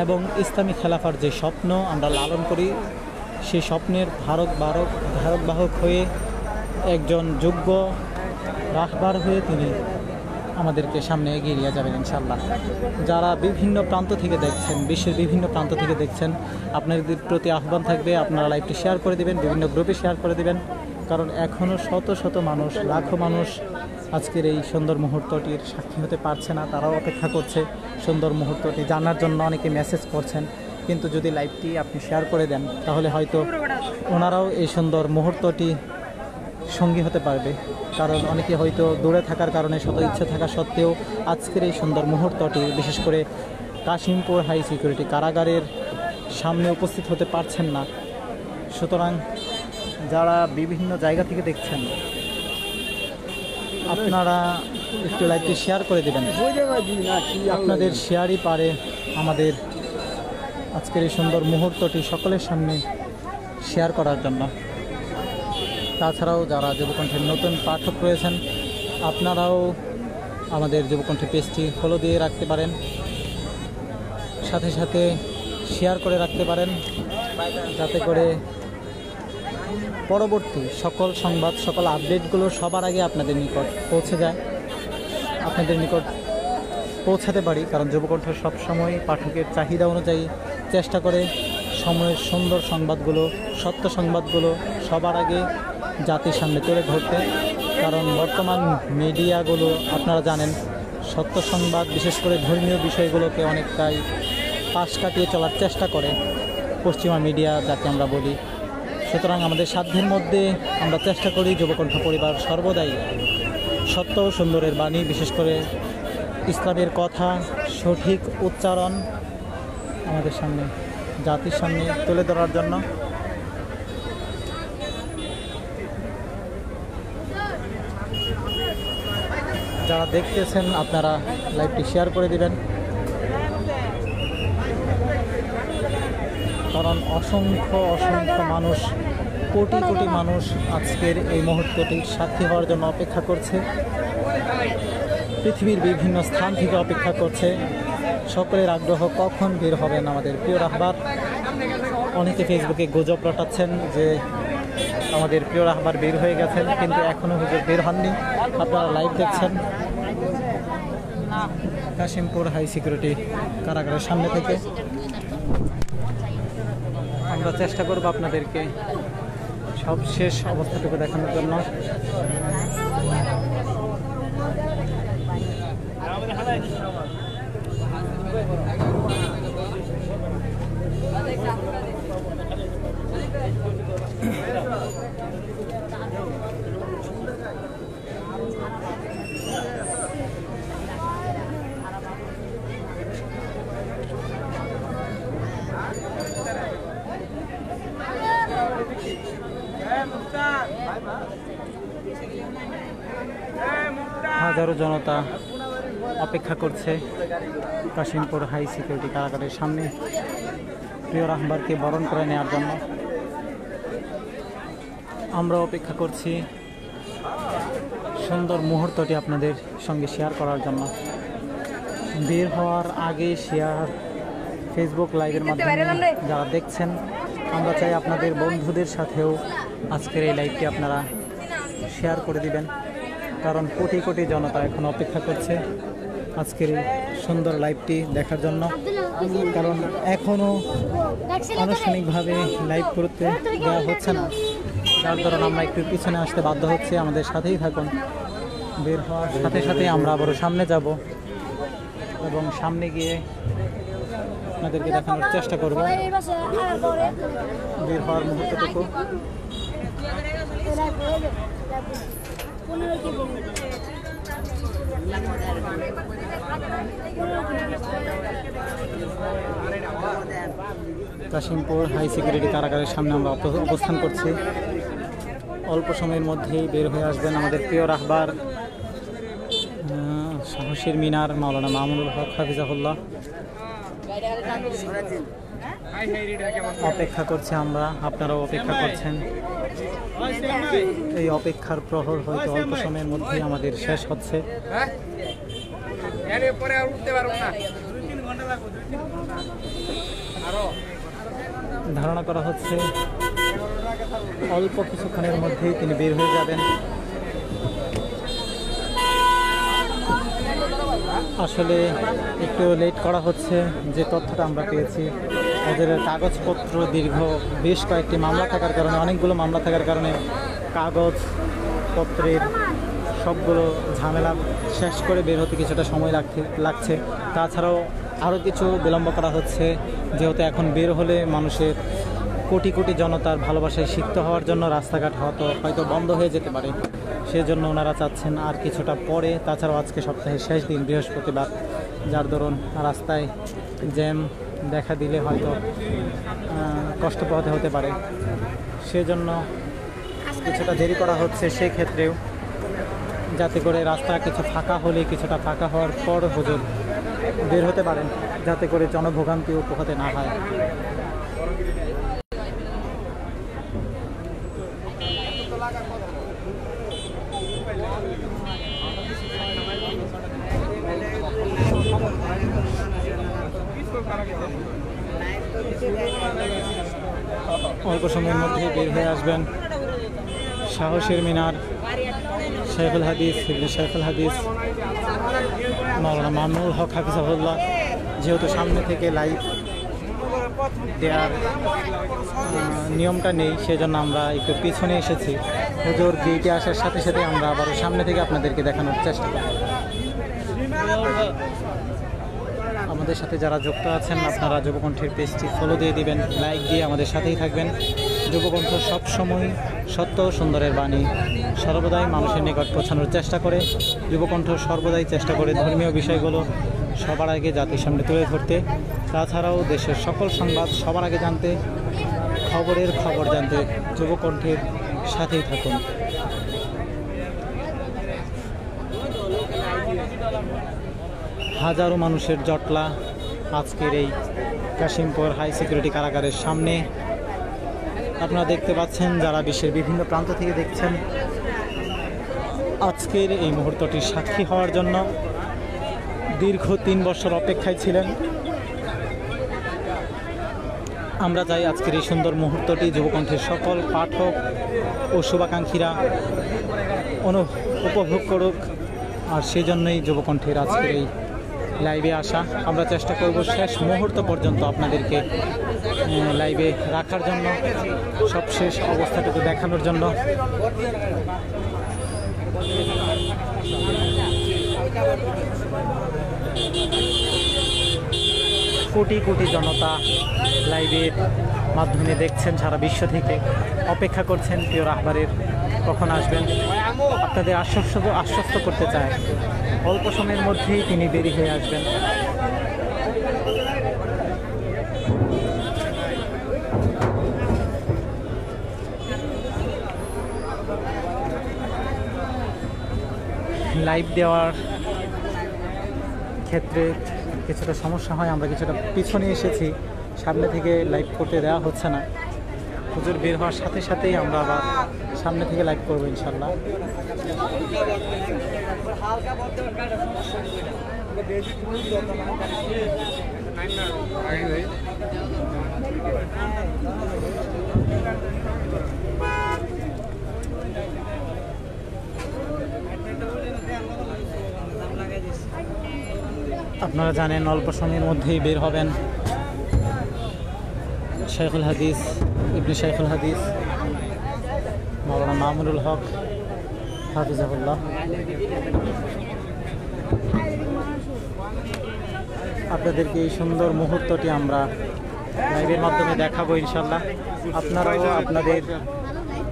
এবং ইসলামী খেলাফার যে স্বপ্ন আমরা লালন করি সেই স্বপ্নের ধারকবাহক হয়ে একজন যোগ্য রাহবার হয়ে তিনি আমাদেরকে সামনে এগিয়ে নিয়ে যাবেন ইনশাল্লাহ। যারা বিভিন্ন প্রান্ত থেকে দেখছেন, বিশ্বের বিভিন্ন প্রান্ত থেকে দেখছেন, আপনাদের প্রতি আহ্বান থাকবে আপনারা লাইভটি শেয়ার করে দেবেন, বিভিন্ন গ্রুপে শেয়ার করে দেবেন। কারণ এখনও শত শত মানুষ, লাখো মানুষ আজকের এই সুন্দর মুহূর্তটির সাক্ষী হতে পারছে না, তারাও অপেক্ষা করছে সুন্দর মুহূর্তটি জানার জন্য। অনেকে মেসেজ করছেন, কিন্তু যদি লাইভটি আপনি শেয়ার করে দেন তাহলে হয়তো ওনারাও এই সুন্দর মুহূর্তটি সঙ্গী হতে পারবে। কারণ অনেকে হয়তো দূরে থাকার কারণে শত ইচ্ছে থাকা সত্ত্বেও আজকের এই সুন্দর মুহূর্তটি বিশেষ করে কাশিমপুর হাই সিকিউরিটি কারাগারের সামনে উপস্থিত হতে পারছেন না। সুতরাং যারা বিভিন্ন জায়গা থেকে দেখছেন আপনারা একটু লাইভটি শেয়ার করে দেবেন। আপনাদের শেয়ারই পারে আমাদের আজকের এই সুন্দর মুহূর্তটি সকলের সামনে শেয়ার করার জন্য। তাছাড়াও যারা যুবকণ্ঠের নতুন পাঠক রয়েছেন, আপনারাও আমাদের যুবকণ্ঠে পেজটি ফলো দিয়ে রাখতে পারেন, সাথে সাথে শেয়ার করে রাখতে পারেন, যাতে করে পরবর্তী সকল সংবাদ, সকল আপডেটগুলো সবার আগে আপনাদের নিকট পৌঁছে যায়, আপনাদের নিকট পৌঁছাতে পারি। কারণ যুবকণ্ঠ সবসময় পাঠকের চাহিদা অনুযায়ী চেষ্টা করে সময়ের সুন্দর সংবাদগুলো, সত্য সংবাদগুলো সবার আগে জাতির সামনে তুলে ধরতে। কারণ বর্তমান মিডিয়াগুলো আপনারা জানেন, সত্য সংবাদ বিশেষ করে ধর্মীয় বিষয়গুলোকে অনেকটাই পাশ কাটিয়ে চলার চেষ্টা করে পশ্চিমা মিডিয়া, যাকে আমরা বলি। সুতরাং আমাদের সাধ্যের মধ্যে আমরা চেষ্টা করি যুবকণ্ঠ পরিবার সর্বদাই সত্য ও সুন্দরের বাণী, বিশেষ করে ইসলামের কথা সঠিক উচ্চারণ আমাদের সামনে, জাতির সামনে তুলে ধরার জন্য। যারা দেখতেছেন আপনারা লাইভটি শেয়ার করে দিবেন, কারণ অসংখ্য অসংখ্য মানুষ, কোটি কোটি মানুষ আজকের এই মুহূর্তটি সাক্ষী হওয়ার জন্য অপেক্ষা করছে। পৃথিবীর বিভিন্ন স্থান থেকে অপেক্ষা করছে। সকলের আগ্রহ কখন বের হবেন আমাদের প্রিয় রাহবার। অনেকে ফেসবুকে গুজব রটাচ্ছেন যে আমাদের প্রিয় রাহবার বের হয়ে গেছেন, কিন্তু এখনও হুজুর বের হননি। আপনারা লাইভ দেখছেন কাশিমপুর হাই সিকিউরিটি কারাগারের সামনে থেকে। আমরা চেষ্টা করব আপনাদেরকে সবশেষ অবস্থাটুকু দেখানোর জন্য। হাজারো জনতা অপেক্ষা করছে কাশিমপুর হাই সিকিউরিটি কারাগারের সামনে প্রিয় রাহবারকে বরণ করে নেওয়ার জন্য। আমরা অপেক্ষা করছি সুন্দর মুহূর্তটি আপনাদের সঙ্গে শেয়ার করার জন্য। বের হওয়ার আগে শেয়ার, ফেসবুক লাইভের মাধ্যমে যারা দেখছেন, আমরা চাই আপনাদের বন্ধুদের সাথেও আজকের এই লাইভটি আপনারা শেয়ার করে দিবেন। কারণ কোটি কোটি জনতা এখন অপেক্ষা করছে আজকের এই সুন্দর লাইভটি দেখার জন্য। কারণ এখনও আনুষ্ঠানিকভাবে লাইভ করতে দেওয়া হচ্ছে না, যার কারণে আমরা একটু পিছনে আসতে বাধ্য হচ্ছে। আমাদের সাথেই থাকুন। বের হওয়ার সাথে সাথে আমরা আবারও সামনে যাব এবং সামনে গিয়ে আপনাদেরকে দেখানোর চেষ্টা করব বের হওয়ার মুহূর্তটুকু। কাশিমপুর হাই সিকিউরিটি কারাগারের সামনে আমরা অবস্থান করছি। অল্প সময়ের মধ্যেই বের হয়ে আসবেন আমাদের প্রিয় রাহবার সাহসীর মিনার মাওলানা মামুনুল হক হাফিজাহুল্লাহ। অপেক্ষা করছি আমরা, আপনারাও অপেক্ষা করছেন। এই অপেক্ষার প্রহর হয়তো অল্প সময়ের মধ্যেই আমাদের শেষ হচ্ছে। ধারণা করা হচ্ছে অল্প কিছুক্ষণের মধ্যেই তিনি বের হয়ে যাবেন। আসলে একটু লেট করা হচ্ছে, যে তথ্যটা আমরা পেয়েছি ওদের কাগজপত্র দীর্ঘ বেশ কয়েকটি মামলা থাকার কারণে, অনেকগুলো মামলা থাকার কারণে কাগজপত্রের সবগুলো ঝামেলা শেষ করে বের হতে কিছুটা সময় লাগছে। তাছাড়াও আরও কিছু বিলম্ব করা হচ্ছে, যেহেতু এখন বের হলে মানুষের কোটি কোটি জনতার ভালোবাসায় সিক্ত হওয়ার জন্য রাস্তাঘাট হয়তো বন্ধ হয়ে যেতে পারে। সেজন্য ওনারা চাচ্ছেন আর কিছুটা পরে। তাছাড়াও আজকে সপ্তাহের শেষ দিন, বৃহস্পতিবার, যার দরুন রাস্তায় জ্যাম দেখা দিলে হয়তো কষ্ট পোহাতে হতে পারে। সেজন্য কিছুটা দেরি করা হচ্ছে। সেক্ষেত্রেও যাতে করে রাস্তা কিছু ফাঁকা হলে কিছুটা ফাঁকা হওয়ার পর হুজুর বের হতে পারেন, যাতে করে জনভোগান্তি উপহাতে না হয়। অল্প সময়ের মধ্যে বের হয়ে আসবেন সাহসের মিনার শাইখুল হাদিস ইবনে শাইখুল হাদিস মাওলানা মামুনুল হক হাফিজাহুল্লাহ। যেহেতু সামনে থেকে লাইভ দেওয়ার নিয়মটা নেই, সেজন্য আমরা একটু পিছনে এসেছি। হুজুর গেটে আসার সাথে সাথে আমরা আবারও সামনে থেকে আপনাদেরকে দেখানোর চেষ্টা করি। আমাদের সাথে যারা যুক্ত আছেন আপনারা যুবকণ্ঠের পেজটি ফলো দিয়ে দিবেন, লাইক দিয়ে আমাদের সাথেই থাকবেন। যুবকণ্ঠ সবসময় সত্য সুন্দরের বাণী সর্বদাই মানুষের নিকট পৌঁছানোর চেষ্টা করে। যুবকণ্ঠ সর্বদাই চেষ্টা করে ধর্মীয় বিষয়গুলো সবার আগে জাতির সামনে তুলে ধরতে, তাছাড়াও দেশের সকল সংবাদ সবার আগে জানতে, খবরের খবর জানতে যুবকণ্ঠের সাথেই থাকুন। হাজারো মানুষের জটলা আজকের এই কাশিমপুর হাই সিকিউরিটি কারাগারের সামনে। আপনারা দেখতে পাচ্ছেন যারা বিশ্বের বিভিন্ন প্রান্ত থেকে দেখছেন আজকের এই মুহূর্তটির সাক্ষী হওয়ার জন্য দীর্ঘ 3 বছর অপেক্ষায় ছিলেন। আমরা চাই আজকের এই সুন্দর মুহূর্তটি যুবকণ্ঠের সকল পাঠক ও শুভাকাঙ্ক্ষীরা উপভোগ করুক, আর সেই জন্যই যুবকণ্ঠের আজকের এই লাইভে আসা। আমরা চেষ্টা করব শেষ মুহূর্ত পর্যন্ত আপনাদেরকে লাইভে রাখার জন্য, সবশেষ অবস্থাটুকু দেখানোর জন্য। কোটি কোটি জনতা লাইভের মাধ্যমে দেখছেন, সারা বিশ্ব থেকে অপেক্ষা করছেন প্রিয় রাহবারের কখন আসবেন। আপনাদের আশ্বস্ত করতে চায় অল্প সময়ের মধ্যেই তিনি দেরি হয়ে আসবেন। লাইভ দেওয়ার ক্ষেত্রে কিছুটা সমস্যা হয়, আমরা কিছুটা পিছনে এসেছি, সামনে থেকে লাইভ করতে দেওয়া হচ্ছে না। হুজুর বের হওয়ার সাথে সাথেই আমরা আবার সামনে থেকে লাইভ করবো ইনশাল্লাহ। আপনারা জানেন অল্প সময়ের মধ্যেই বের হবেন শাইখুল হাদিস ইবনে শাইখুল হাদিস মাওলানা মামুনুল হক হাফিজাহুল্লাহ। আপনাদেরকে এই সুন্দর মুহূর্তটি আমরা লাইভের মাধ্যমে দেখাবো ইনশাল্লাহ। আপনারাও আপনাদের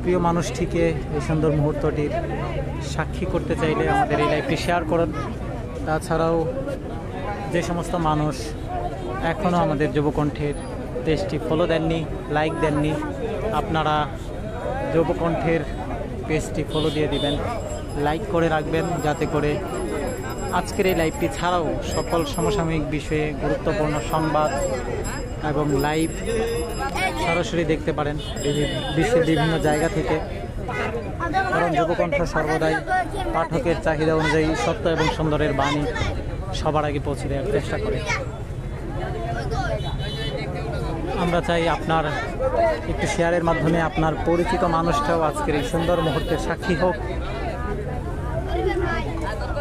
প্রিয় মানুষটিকে এই সুন্দর মুহূর্তটির সাক্ষী করতে চাইলে আমাদের এই লাইভটি শেয়ার করুন। তাছাড়াও যে সমস্ত মানুষ এখনও আমাদের যুবকণ্ঠের পেজটি ফলো দেননি, লাইক দেননি, আপনারা যুবকণ্ঠের পেজটি ফলো দিয়ে দিবেন, লাইক করে রাখবেন, যাতে করে আজকের এই লাইভটি ছাড়াও সকল সমসাময়িক বিষয়ে গুরুত্বপূর্ণ সংবাদ এবং লাইভ সরাসরি দেখতে পারেন বিশ্বের বিভিন্ন জায়গা থেকে। কারণ যুবকণ্ঠ সর্বদাই পাঠকের চাহিদা অনুযায়ী সত্য এবং সুন্দরের বাণী সবার আগে পৌঁছে দেওয়ার চেষ্টা করে। আমরা চাই আপনার একটু শেয়ারের মাধ্যমে আপনার পরিচিত মানুষটাও আজকের এই সুন্দর মুহূর্তের সাক্ষী হোক,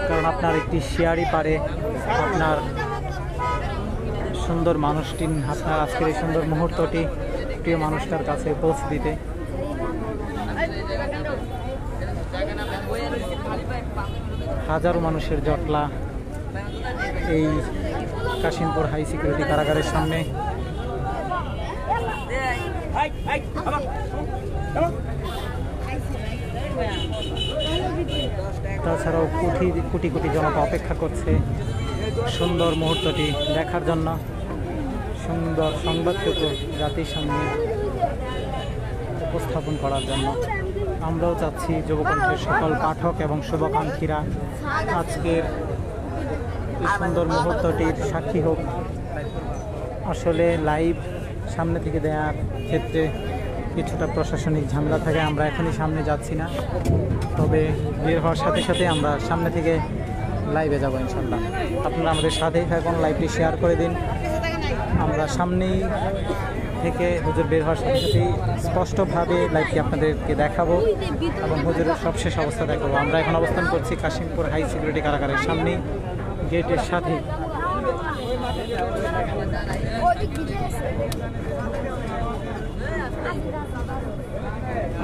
কারণ আপনার একটি শেয়ারই পারে আপনার সুন্দর মানুষটি, আপনার আজকের এই সুন্দর মুহূর্তটি প্রিয় মানুষটার কাছে পৌঁছে দিতে। হাজারো মানুষের জটলা এই কাশিমপুর হাই সিকিউরিটি কারাগারের সামনে। তাছাড়াও কোটি কোটি জনতা অপেক্ষা করছে সুন্দর মুহূর্তটি দেখার জন্য, সুন্দর সংবাদটুকু জাতির সামনে উপস্থাপন করার জন্য। আমরাও চাচ্ছি যুবকণ্ঠের সকল পাঠক এবং শুভাকাঙ্ক্ষীরা আজকের এই সুন্দর মুহূর্তটির সাক্ষী হোক। আসলে লাইভ সামনে থেকে দেওয়ার ক্ষেত্রে কিছুটা প্রশাসনিক ঝামেলা থাকে, আমরা এখনই সামনে যাচ্ছি না, তবে বের হওয়ার সাথে সাথে আমরা সামনে থেকে লাইভে যাব ইনশাল্লাহ। আপনারা আমাদের সাথেই থাকুন, লাইভটি শেয়ার করে দিন। আমরা সামনেই থেকে হুজুর বের হওয়ার সাথে সাথেই স্পষ্টভাবে লাইভটি আপনাদেরকে দেখাবো এবং হুজুরের সবশেষ অবস্থা দেখাবো। আমরা এখন অবস্থান করছি কাশিমপুর হাই সিকিউরিটি কারাগারের সামনেই, গেটের সাথে।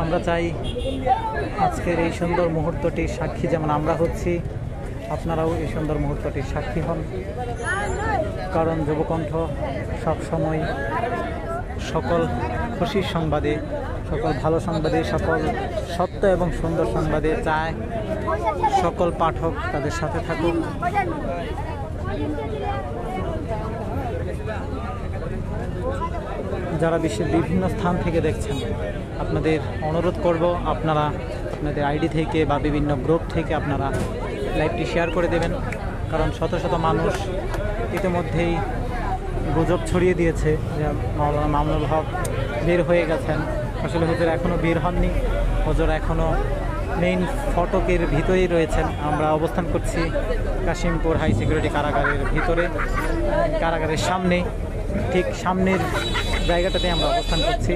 আমরা চাই আজকের এই সুন্দর মুহূর্তটির সাক্ষী যেমন আমরা হচ্ছি, আপনারাও এই সুন্দর মুহূর্তটির সাক্ষী হন। কারণ যুবকণ্ঠ সবসময় সকল খুশির সংবাদে, সকল ভালো সংবাদে, সকল সত্য এবং সুন্দর সংবাদে চায় সকল পাঠক তাদের সাথে থাকুক। যারা বিশ্বের বিভিন্ন স্থান থেকে দেখছেন, আপনাদের অনুরোধ করব আপনারা আপনাদের আইডি থেকে বা বিভিন্ন গ্রুপ থেকে আপনারা লাইভটি শেয়ার করে দেবেন। কারণ শত শত মানুষ ইতিমধ্যেই গুজব ছড়িয়ে দিয়েছে যে মাওলানা মামুনুল হক বের হয়ে গেছেন। আসলে হুজুর এখনও বের হননি, হুজুর এখনও মেইন ফটকের ভিতরেই রয়েছেন। আমরা অবস্থান করছি কাশিমপুর হাই সিকিউরিটি কারাগারের ভিতরে, কারাগারের সামনে, ঠিক সামনের জায়গাটাতে আমরা অবস্থান করছি।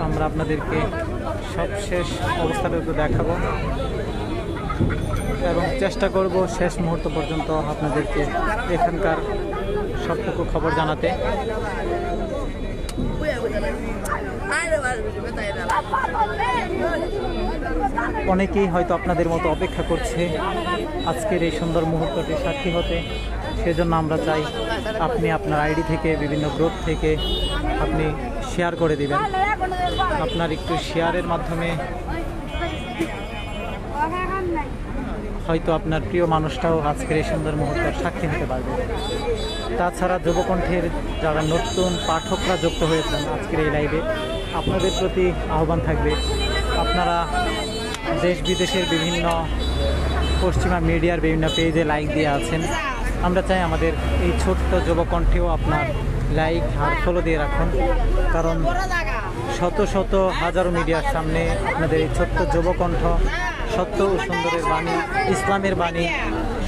আমরা আপনাদেরকে সবশেষ অবস্থাটুকু দেখাবো এবং চেষ্টা করব শেষ মুহূর্ত পর্যন্ত আপনাদেরকে এখানকার সবটুকু খবর জানাতে। অনেকেই হয়তো আপনাদের মতো অপেক্ষা করছে আজকের এই সুন্দর মুহূর্তটি সাক্ষী হতে। সেজন্য আমরা চাই আপনি আপনার আইডি থেকে, বিভিন্ন গ্রুপ থেকে আপনি শেয়ার করে দিবেন। আপনার একটু শেয়ারের মাধ্যমে হয়তো আপনার প্রিয় মানুষটাও আজকের এই সুন্দর মুহূর্তের সাক্ষী হতে পারবে। তাছাড়া যুবকণ্ঠের যারা নতুন পাঠকরা যুক্ত হয়েছেন আজকের এই লাইভে, আপনাদের প্রতি আহ্বান থাকবে, আপনারা দেশ বিদেশের বিভিন্ন পশ্চিমা মিডিয়ার বিভিন্ন পেজে লাইক দিয়ে আছেন। আমরা চাই আমাদের এই ছোট্ট যুবকণ্ঠেও আপনার লাইক আর ফলো দিয়ে রাখুন। কারণ শত শত হাজারো মিডিয়ার সামনে আপনাদের এই ছোট্ট যুবকণ্ঠ সত্য ও সুন্দরের বাণী, ইসলামের বাণী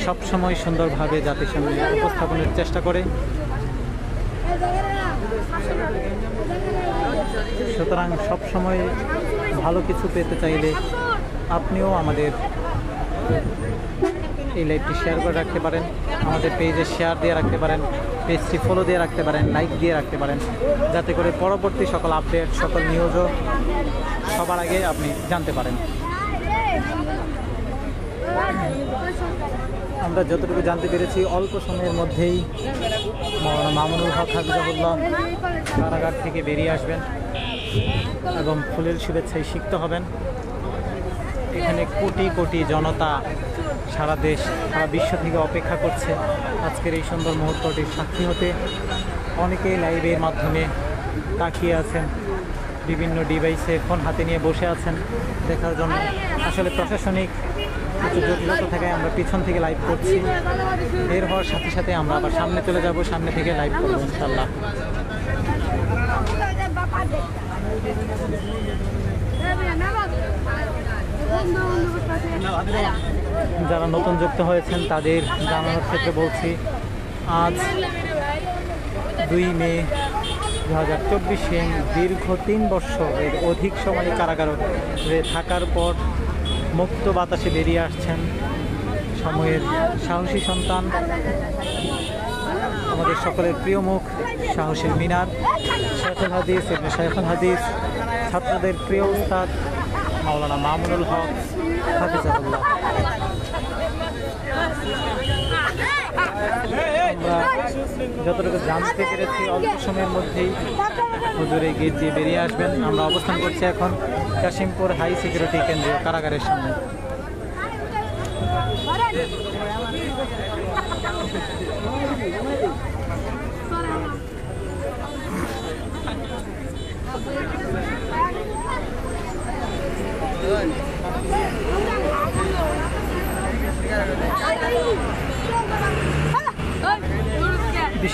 সবসময় সুন্দরভাবে জাতির সামনে উপস্থাপনের চেষ্টা করে। সুতরাং সবসময় ভালো কিছু পেতে চাইলে আপনিও আমাদের এই লাইভটি শেয়ার করে রাখতে পারেন, আমাদের পেজে শেয়ার দিয়ে রাখতে পারেন, পেজটি ফলো দিয়ে রাখতে পারেন, লাইক দিয়ে রাখতে পারেন, যাতে করে পরবর্তী সকল আপডেট, সকল নিউজও সবার আগে আপনি জানতে পারেন। আমরা যতটুকু জানতে পেরেছি অল্প সময়ের মধ্যেই মাওলানা মামুনুল হক হাফিজাহুল্লাহ কারাগার থেকে বেরিয়ে আসবেন এবং ফুলের শুভেচ্ছায় সিক্ত হবেন। এখানে কোটি কোটি জনতা সারা দেশ, সারা বিশ্ব থেকে অপেক্ষা করছে আজকের এই সুন্দর মুহূর্তটির সাক্ষী হতে। অনেকেই লাইভের মাধ্যমে তাকিয়ে আছেন, বিভিন্ন ডিভাইসে ফোন হাতে নিয়ে বসে আছেন দেখার জন্য। আসলে প্রশাসনিক কিছু জটিলতা থাকায় আমরা পিছন থেকে লাইভ করছি। বের হওয়ার সাথে সাথে আমরা আবার সামনে চলে যাব, সামনে থেকে লাইভ করবো ইনশাল্লাহ। যারা নতুন যুক্ত হয়েছেন তাদের জানানোর ক্ষেত্রে বলছি, আজ 2 মে 2024 দীর্ঘ 3 বছরের অধিক সময় কারাগারে থাকার পর মুক্ত বাতাসে বেরিয়ে আসছেন সময়ের সাহসী সন্তান, আমাদের সকলের প্রিয় মুখ, সাহসের মিনার, শেখুল হাদিস ইবনে শেখুল হাদিস, ছাত্রদের প্রিয় উস্তাদ মাওলানা মামুনুল হক হাফিজাহুল্লাহ। আমরা যতটুকু জানতে পেরেছি অল্প সময়ের মধ্যেই হুজুর এই গেট দিয়ে বেরিয়ে আসবেন। আমরা অবস্থান করছি এখন কাশিমপুর হাই সিকিউরিটি কেন্দ্রীয় কারাগারের সামনে।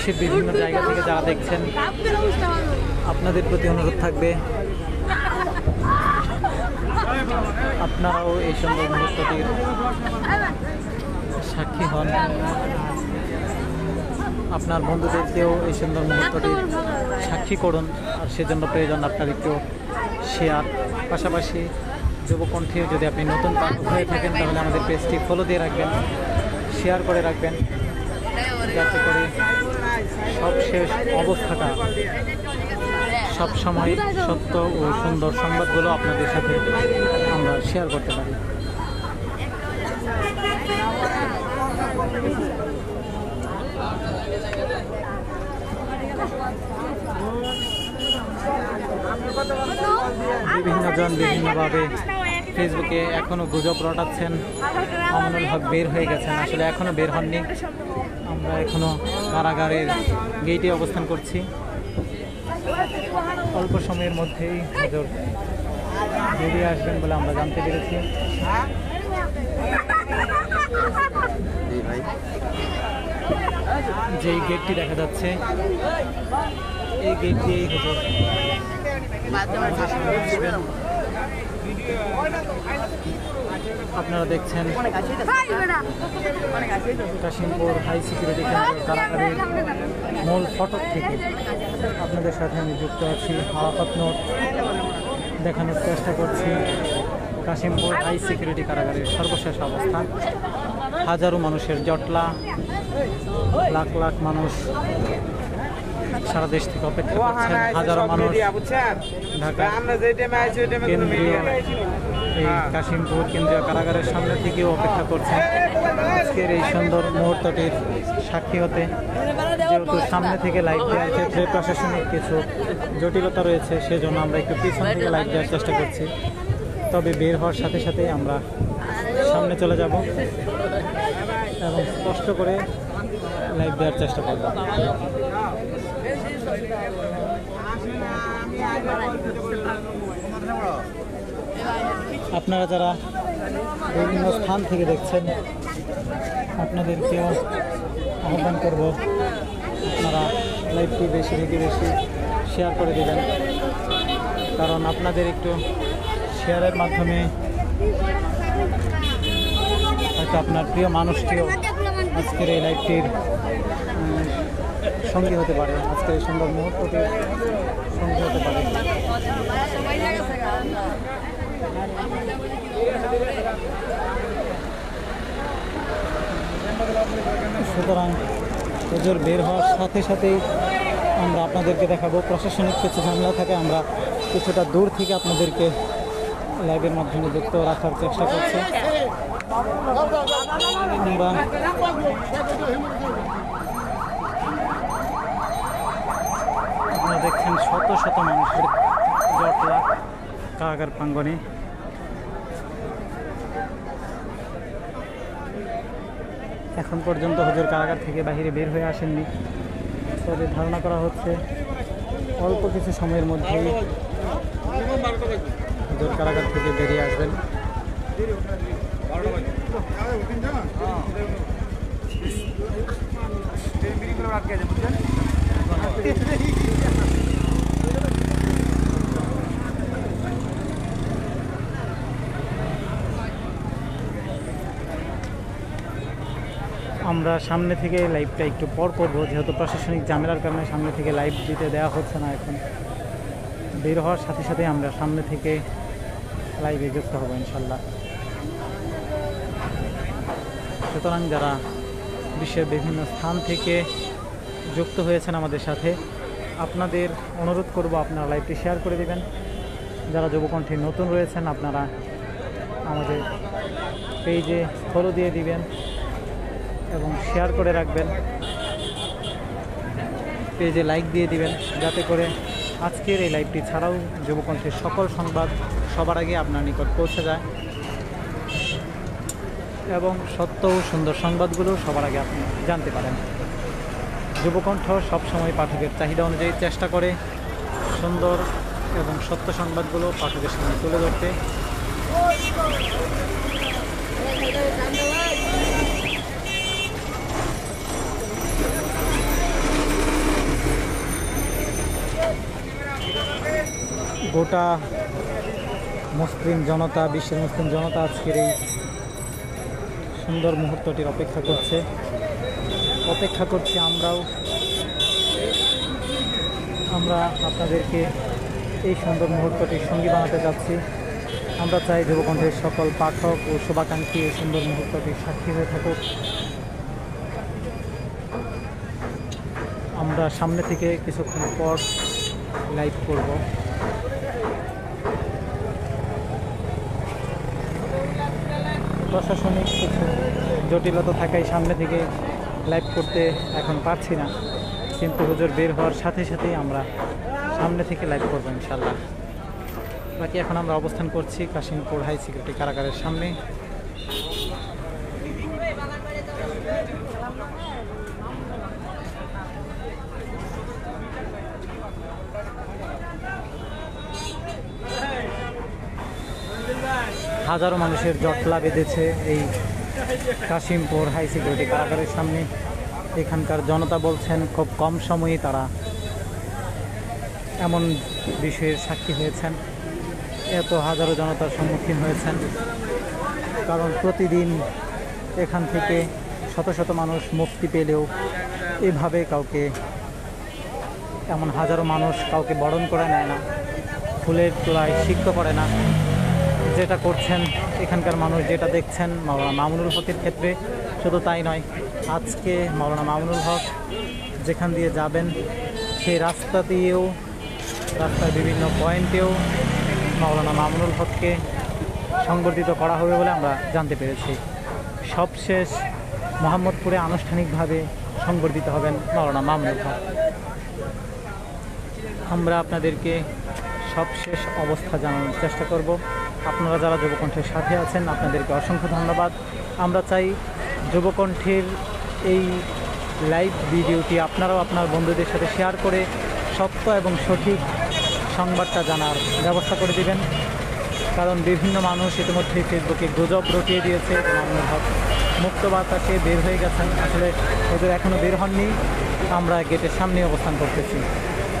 বিশ্বের বিভিন্ন জায়গা থেকে যারা দেখছেন, আপনাদের প্রতি অনুরোধ থাকবে আপনারাও এই সুন্দর মুহূর্তটির সাক্ষী হন, আপনার বন্ধুদেরকেও এই সুন্দর মুহূর্তটির সাক্ষী করুন। আর সেজন্য প্রয়োজন আপনার একটু শেয়ার। পাশাপাশি যুবকণ্ঠে যদি আপনি নতুন পাঠক হয়ে থাকেন তাহলে আমাদের পেজটি ফলো দিয়ে রাখবেন, শেয়ার করে রাখবেন, যাতে করে সব শেষ অবস্থাটা সব সময় সত্য ও সুন্দর সংবাদগুলো আপনাদের সাথে আমরা শেয়ার করতে পারি। বিভিন্নজন বিভিন্নভাবে ফেসবুকে এখনও গুজব রটাচ্ছেন মামুনুল হক বের হয়ে গেছেন। আসলে এখনও বের হননি, আমরা এখনও কারাগারের গেটে অবস্থান করছি। অল্প সময়ের মধ্যেই হুজুর বেরিয়ে আসবেন বলে আমরা জানতে পেরেছি। যেই গেটটি দেখা যাচ্ছে এই গেট দিয়েই হুজুর আসবেন। আপনারা দেখছেন কাশিমপুর হাই সিকিউরিটি কেন্দ্র কারাগারের মূল ফটক থেকে আপনাদের সাথে আমি যুক্ত আছি। আরাফাত নোট দেখানোর চেষ্টা করছি কাশিমপুর হাই সিকিউরিটি কারাগারের সর্বশেষ অবস্থান। হাজারো মানুষের জটলা, লাখ লাখ মানুষ সারা দেশ থেকে অপেক্ষা করছেন। হাজারো মানুষ ঢাকা কেন্দ্রীয় এই কাশিমপুর কেন্দ্রীয় কারাগারের সামনে থেকেও অপেক্ষা করছেন আজকের এই সুন্দর মুহূর্তটির সাক্ষী হতে। যেহেতু সামনে থেকে লাইভ দেওয়ার ক্ষেত্রে প্রশাসনিক কিছু জটিলতা রয়েছে, সেজন্য আমরা একটু পিছন থেকে লাইভ দেওয়ার চেষ্টা করছি। তবে বের হওয়ার সাথে সাথেই আমরা সামনে চলে যাব এবং স্পষ্ট করে লাইভ দেওয়ার চেষ্টা করব। আপনারা যারা বিভিন্ন স্থান থেকে দেখছেন আপনাদেরকেও আহ্বান করব আপনারা লাইভটি বেশি থেকে বেশি শেয়ার করে দেবেন, কারণ আপনাদের একটু শেয়ারের মাধ্যমে হয়তো আপনার প্রিয় মানুষটিও আজকের এই লাইভটির সঙ্গী হতে পারে, আজকের এই সুন্দর মুহূর্তটির সঙ্গী হতে পারে। সুতরাং হুজুর বের হওয়ার সাথে সাথেই আমরা আপনাদেরকে দেখাবো। প্রশাসনিক কিছু ঝামেলা থাকে, আমরা কিছুটা দূর থেকে আপনাদেরকে লাইভের মাধ্যমে যুক্ত রাখার চেষ্টা করছি। আমরা আপনারা দেখছেন শত শত মানুষের জটলা কারাগার প্রাঙ্গণে। এখন পর্যন্ত হুজুর কারাগার থেকে বাহিরে বের হয়ে আসেননি, তবে ধারণা করা হচ্ছে অল্প কিছু সময়ের মধ্যেই হুজুর কারাগার থেকে বেরিয়ে আসবেন। আমরা সামনে থেকে লাইভটা একটু পর করব, যেহেতু প্রশাসনিক ঝামেলার কারণে সামনে থেকে লাইভ দিতে দেওয়া হচ্ছে না। এখন বের হওয়ার সাথে সাথে আমরা সামনে থেকে লাইভে যুক্ত হব ইনশাল্লাহ। সুতরাং যারা বিশ্বের বিভিন্ন স্থান থেকে যুক্ত হয়েছেন আমাদের সাথে, আপনাদের অনুরোধ করব আপনারা লাইভটি শেয়ার করে দেবেন। যারা যুবকণ্ঠে নতুন রয়েছেন আপনারা আমাদের পেজে ফলো দিয়ে দিবেন এবং শেয়ার করে রাখবেন, পেজে লাইক দিয়ে দিবেন, যাতে করে আজকের এই লাইভটি ছাড়াও যুবকণ্ঠের সকল সংবাদ সবার আগে আপনার নিকট পৌঁছে যায় এবং সত্য ও সুন্দর সংবাদগুলো সবার আগে আপনি জানতে পারেন। যুবকণ্ঠ সবসময় পাঠকের চাহিদা অনুযায়ী চেষ্টা করে সুন্দর এবং সত্য সংবাদগুলো পাঠকের সামনে তুলে ধরতে। গোটা মুসলিম জনতা, বিশ্বের মুসলিম জনতা আজকের এই সুন্দর মুহূর্তটির অপেক্ষা করছি আমরাও। আমরা আপনাদেরকে এই সুন্দর মুহূর্তটির সঙ্গী বানাতে যাচ্ছি। আমরা চাই যুবকণ্ঠের সকল পাঠক ও শুভাকাঙ্ক্ষী এই সুন্দর মুহূর্তটির সাক্ষী হয়ে থাকুক। আমরা সামনে থেকে কিছুক্ষণ পর লাইভ করব। প্রশাসনিক কিছু জটিলতা থাকায় সামনে থেকে লাইভ করতে এখন পারছি না, কিন্তু হুজুর বের হওয়ার সাথে সাথেই আমরা সামনে থেকে লাইভ করবো ইনশাল্লাহ। বাকি এখন আমরা অবস্থান করছি কাশিমপুর হাই সিকিউরিটি কারাগারের সামনে। হাজারো মানুষের জটলা বেঁধেছে এই কাশিমপুর হাই সিকিউরিটি কারাগারের সামনে। এখানকার জনতা বলছেন খুব কম সময়ে তারা এমন বিষয়ের সাক্ষী হয়েছেন, এত হাজারো জনতার সম্মুখীন হয়েছেন। কারণ প্রতিদিন এখান থেকে শত শত মানুষ মুক্তি পেলেও এভাবে কাউকে, এমন হাজারো মানুষ কাউকে বরণ করে নেয় না, ফুলের তোলায় সিক্ত করে না। যেটা করছেন এখানকার মানুষ, যেটা দেখছেন মাওলানা মামুনুল হকের ক্ষেত্রে, শুধু তাই নয়, আজকে মাওলানা মামুনুল হক যেখান দিয়ে যাবেন সেই রাস্তা দিয়েও, রাস্তার বিভিন্ন পয়েন্টেও মাওলানা মামুনুল হককে সংবর্ধিত করা হবে বলে আমরা জানতে পেরেছি। সবশেষ মোহাম্মদপুরে আনুষ্ঠানিকভাবে সংবর্ধিত হবেন মাওলানা মামুনুল হক। আমরা আপনাদেরকে সবশেষ অবস্থা জানানোর চেষ্টা করব। আপনারা যারা যুবকণ্ঠের সাথে আছেন আপনাদেরকে অসংখ্য ধন্যবাদ। আমরা চাই যুবকণ্ঠের এই লাইভ ভিডিওটি আপনারাও আপনার বন্ধুদের সাথে শেয়ার করে সত্য এবং সঠিক সংবাদটা জানার ব্যবস্থা করে দিবেন। কারণ বিভিন্ন মানুষ ইতিমধ্যেই ফেসবুকে গুজব রটিয়ে দিয়েছে, মামুনুল হক মুক্ত বাতাসে বের হয়ে গেছেন। আসলে ওদের এখনও বের হননি, আমরা গেটের সামনে অবস্থান করতেছি।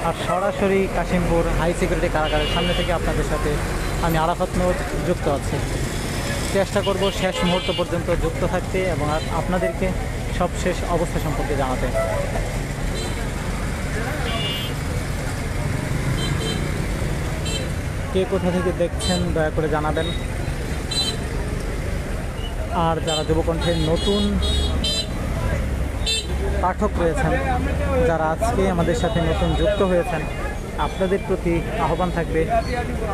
আর সরাসরি কাশিমপুর হাই সিকিউরিটি কারাগারের সামনে থেকে আপনাদের সাথে আমি আরাফাত নূর যুক্ত আছি। চেষ্টা করব শেষ মুহূর্ত পর্যন্ত যুক্ত থাকতে এবং আপনাদেরকে সবশেষ অবস্থা সম্পর্কে জানাতে। কে কোথা থেকে দেখছেন দয়া করে জানাবেন। আর যারা যুবকণ্ঠের নতুন পাঠক রয়েছেন, যারা আজকে আমাদের সাথে নতুন যুক্ত হয়েছেন, আপনাদের প্রতি আহ্বান থাকবে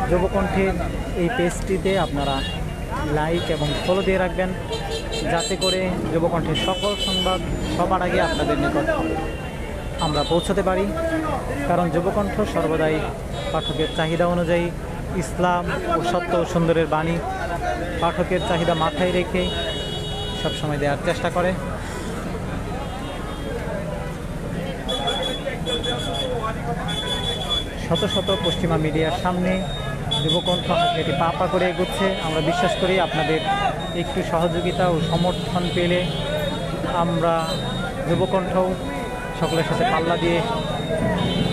যুবকণ্ঠের এই পেজটিতে আপনারা লাইক এবং ফলো দিয়ে রাখবেন, যাতে করে যুবকণ্ঠের সকল সংবাদ সবার আগে আপনাদের নিকট আমরা পৌঁছাতে পারি। কারণ যুবকণ্ঠ সর্বদাই পাঠকের চাহিদা অনুযায়ী ইসলাম ও সত্য ও সুন্দরের বাণী পাঠকের চাহিদা মাথায় রেখে সবসময় দেওয়ার চেষ্টা করে। শত শত পশ্চিমা মিডিয়ার সামনে যুবকণ্ঠ এটি পা পা করে এগোচ্ছে। আমরা বিশ্বাস করি আপনাদের একটু সহযোগিতা ও সমর্থন পেলে আমরা যুবকণ্ঠও সকলের সাথে পাল্লা দিয়ে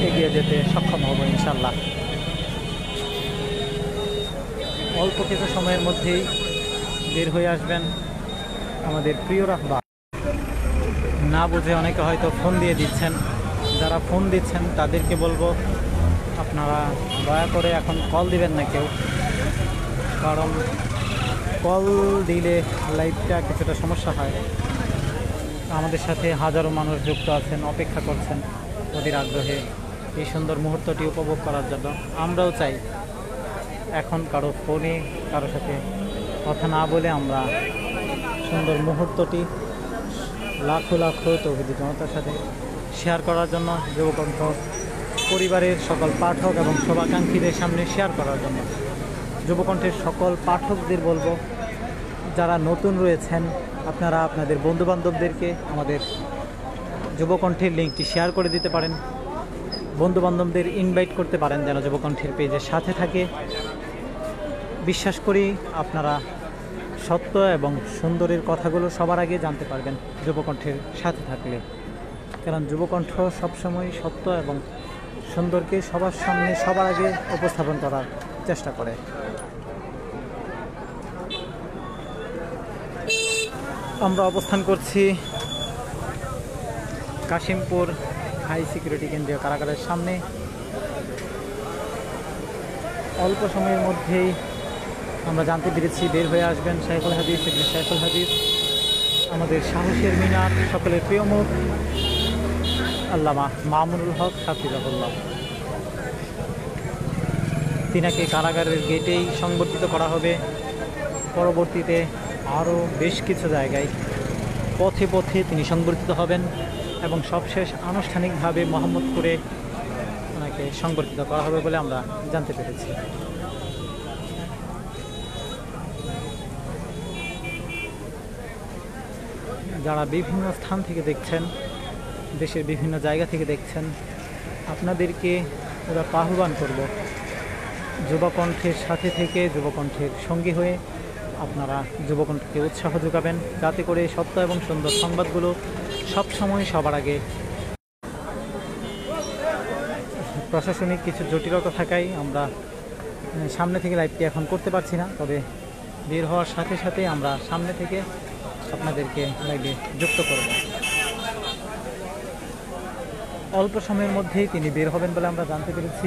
এগিয়ে যেতে সক্ষম হব ইনশাল্লাহ। অল্প কিছু সময়ের মধ্যেই বের হয়ে আসবেন আমাদের প্রিয় রাহবার। না বুঝে অনেকে হয়তো ফোন দিয়ে দিচ্ছেন, যারা ফোন দিচ্ছেন তাদেরকে বলবো আপনারা দয়া করে এখন কল দিবেন না কেউ, কারণ কল দিলে লাইভটা কিছুটা সমস্যা হয়। আমাদের সাথে হাজারো মানুষ যুক্ত আছেন, অপেক্ষা করছেন ওদের আগ্রহে এই সুন্দর মুহূর্তটি উপভোগ করার জন্য। আমরাও চাই এখন কারো ফোনে কারো সাথে কথা না বলে আমরা সুন্দর মুহূর্তটি লাখো লাখো তৌহিদি জনতার সাথে শেয়ার করার জন্য, যুবকণ্ঠ পরিবারের সকল পাঠক এবং শুভাকাঙ্ক্ষীদের সামনে শেয়ার করার জন্য। যুবকণ্ঠের সকল পাঠকদের বলবো, যারা নতুন রয়েছেন আপনারা আপনাদের বন্ধুবান্ধবদেরকে আমাদের যুবকণ্ঠের লিঙ্কটি শেয়ার করে দিতে পারেন, বন্ধুবান্ধবদের ইনভাইট করতে পারেন যেন যুবকণ্ঠের পেজের সাথে থাকে। বিশ্বাস করি আপনারা সত্য এবং সুন্দরের কথাগুলো সবার আগে জানতে পারবেন যুবকণ্ঠের সাথে থাকলে, কারণ যুবকণ্ঠ সবসময় সত্য এবং সুন্দরকে সবার সামনে সবার আগে উপস্থাপন করার চেষ্টা করে। আমরা অবস্থান করছি কাশিমপুর হাই সিকিউরিটি কেন্দ্রীয় কারাগারের সামনে। অল্প সময়ের মধ্যেই আমরা জানতে পেরেছি বের হয়ে আসবেন সাইফুল হাদিস, সাইফুল হাদিস, আমাদের সাহসের মিনার, সকলের প্রিয় মুখ আল্লামা মামুনুল হক হাফিজাহুল্লাহ। তিনাকে কারাগারের গেটেই সংবর্ধিত করা হবে। পরবর্তীতে আরও বেশ কিছু জায়গায় পথে পথে তিনি সংবর্ধিত হবেন এবং সবশেষ আনুষ্ঠানিকভাবে মোহাম্মদপুরে ওনাকে সংবর্ধিত করা হবে বলে আমরা জানতে পেরেছি। যারা বিভিন্ন স্থান থেকে দেখছেন, দেশের বিভিন্ন জায়গা থেকে দেখছেন, আপনাদেরকে ওরা আহ্বান করব যুবকণ্ঠের সাথে থেকে যুবকণ্ঠের সঙ্গী হয়ে আপনারা যুবকণ্ঠকে উৎসাহ যোগাবেন, যাতে করে সত্য এবং সুন্দর সংবাদগুলো সবসময় সবার আগে। প্রশাসনিক কিছু জটিলতা থাকায় আমরা সামনে থেকে লাইভটি এখন করতে পারছি না, তবে বের হওয়ার সাথে সাথে আমরা সামনে থেকে আপনাদেরকে লাইভে যুক্ত করব। অল্প সময়ের মধ্যেই তিনি বের হবেন বলে আমরা জানতে পেরেছি।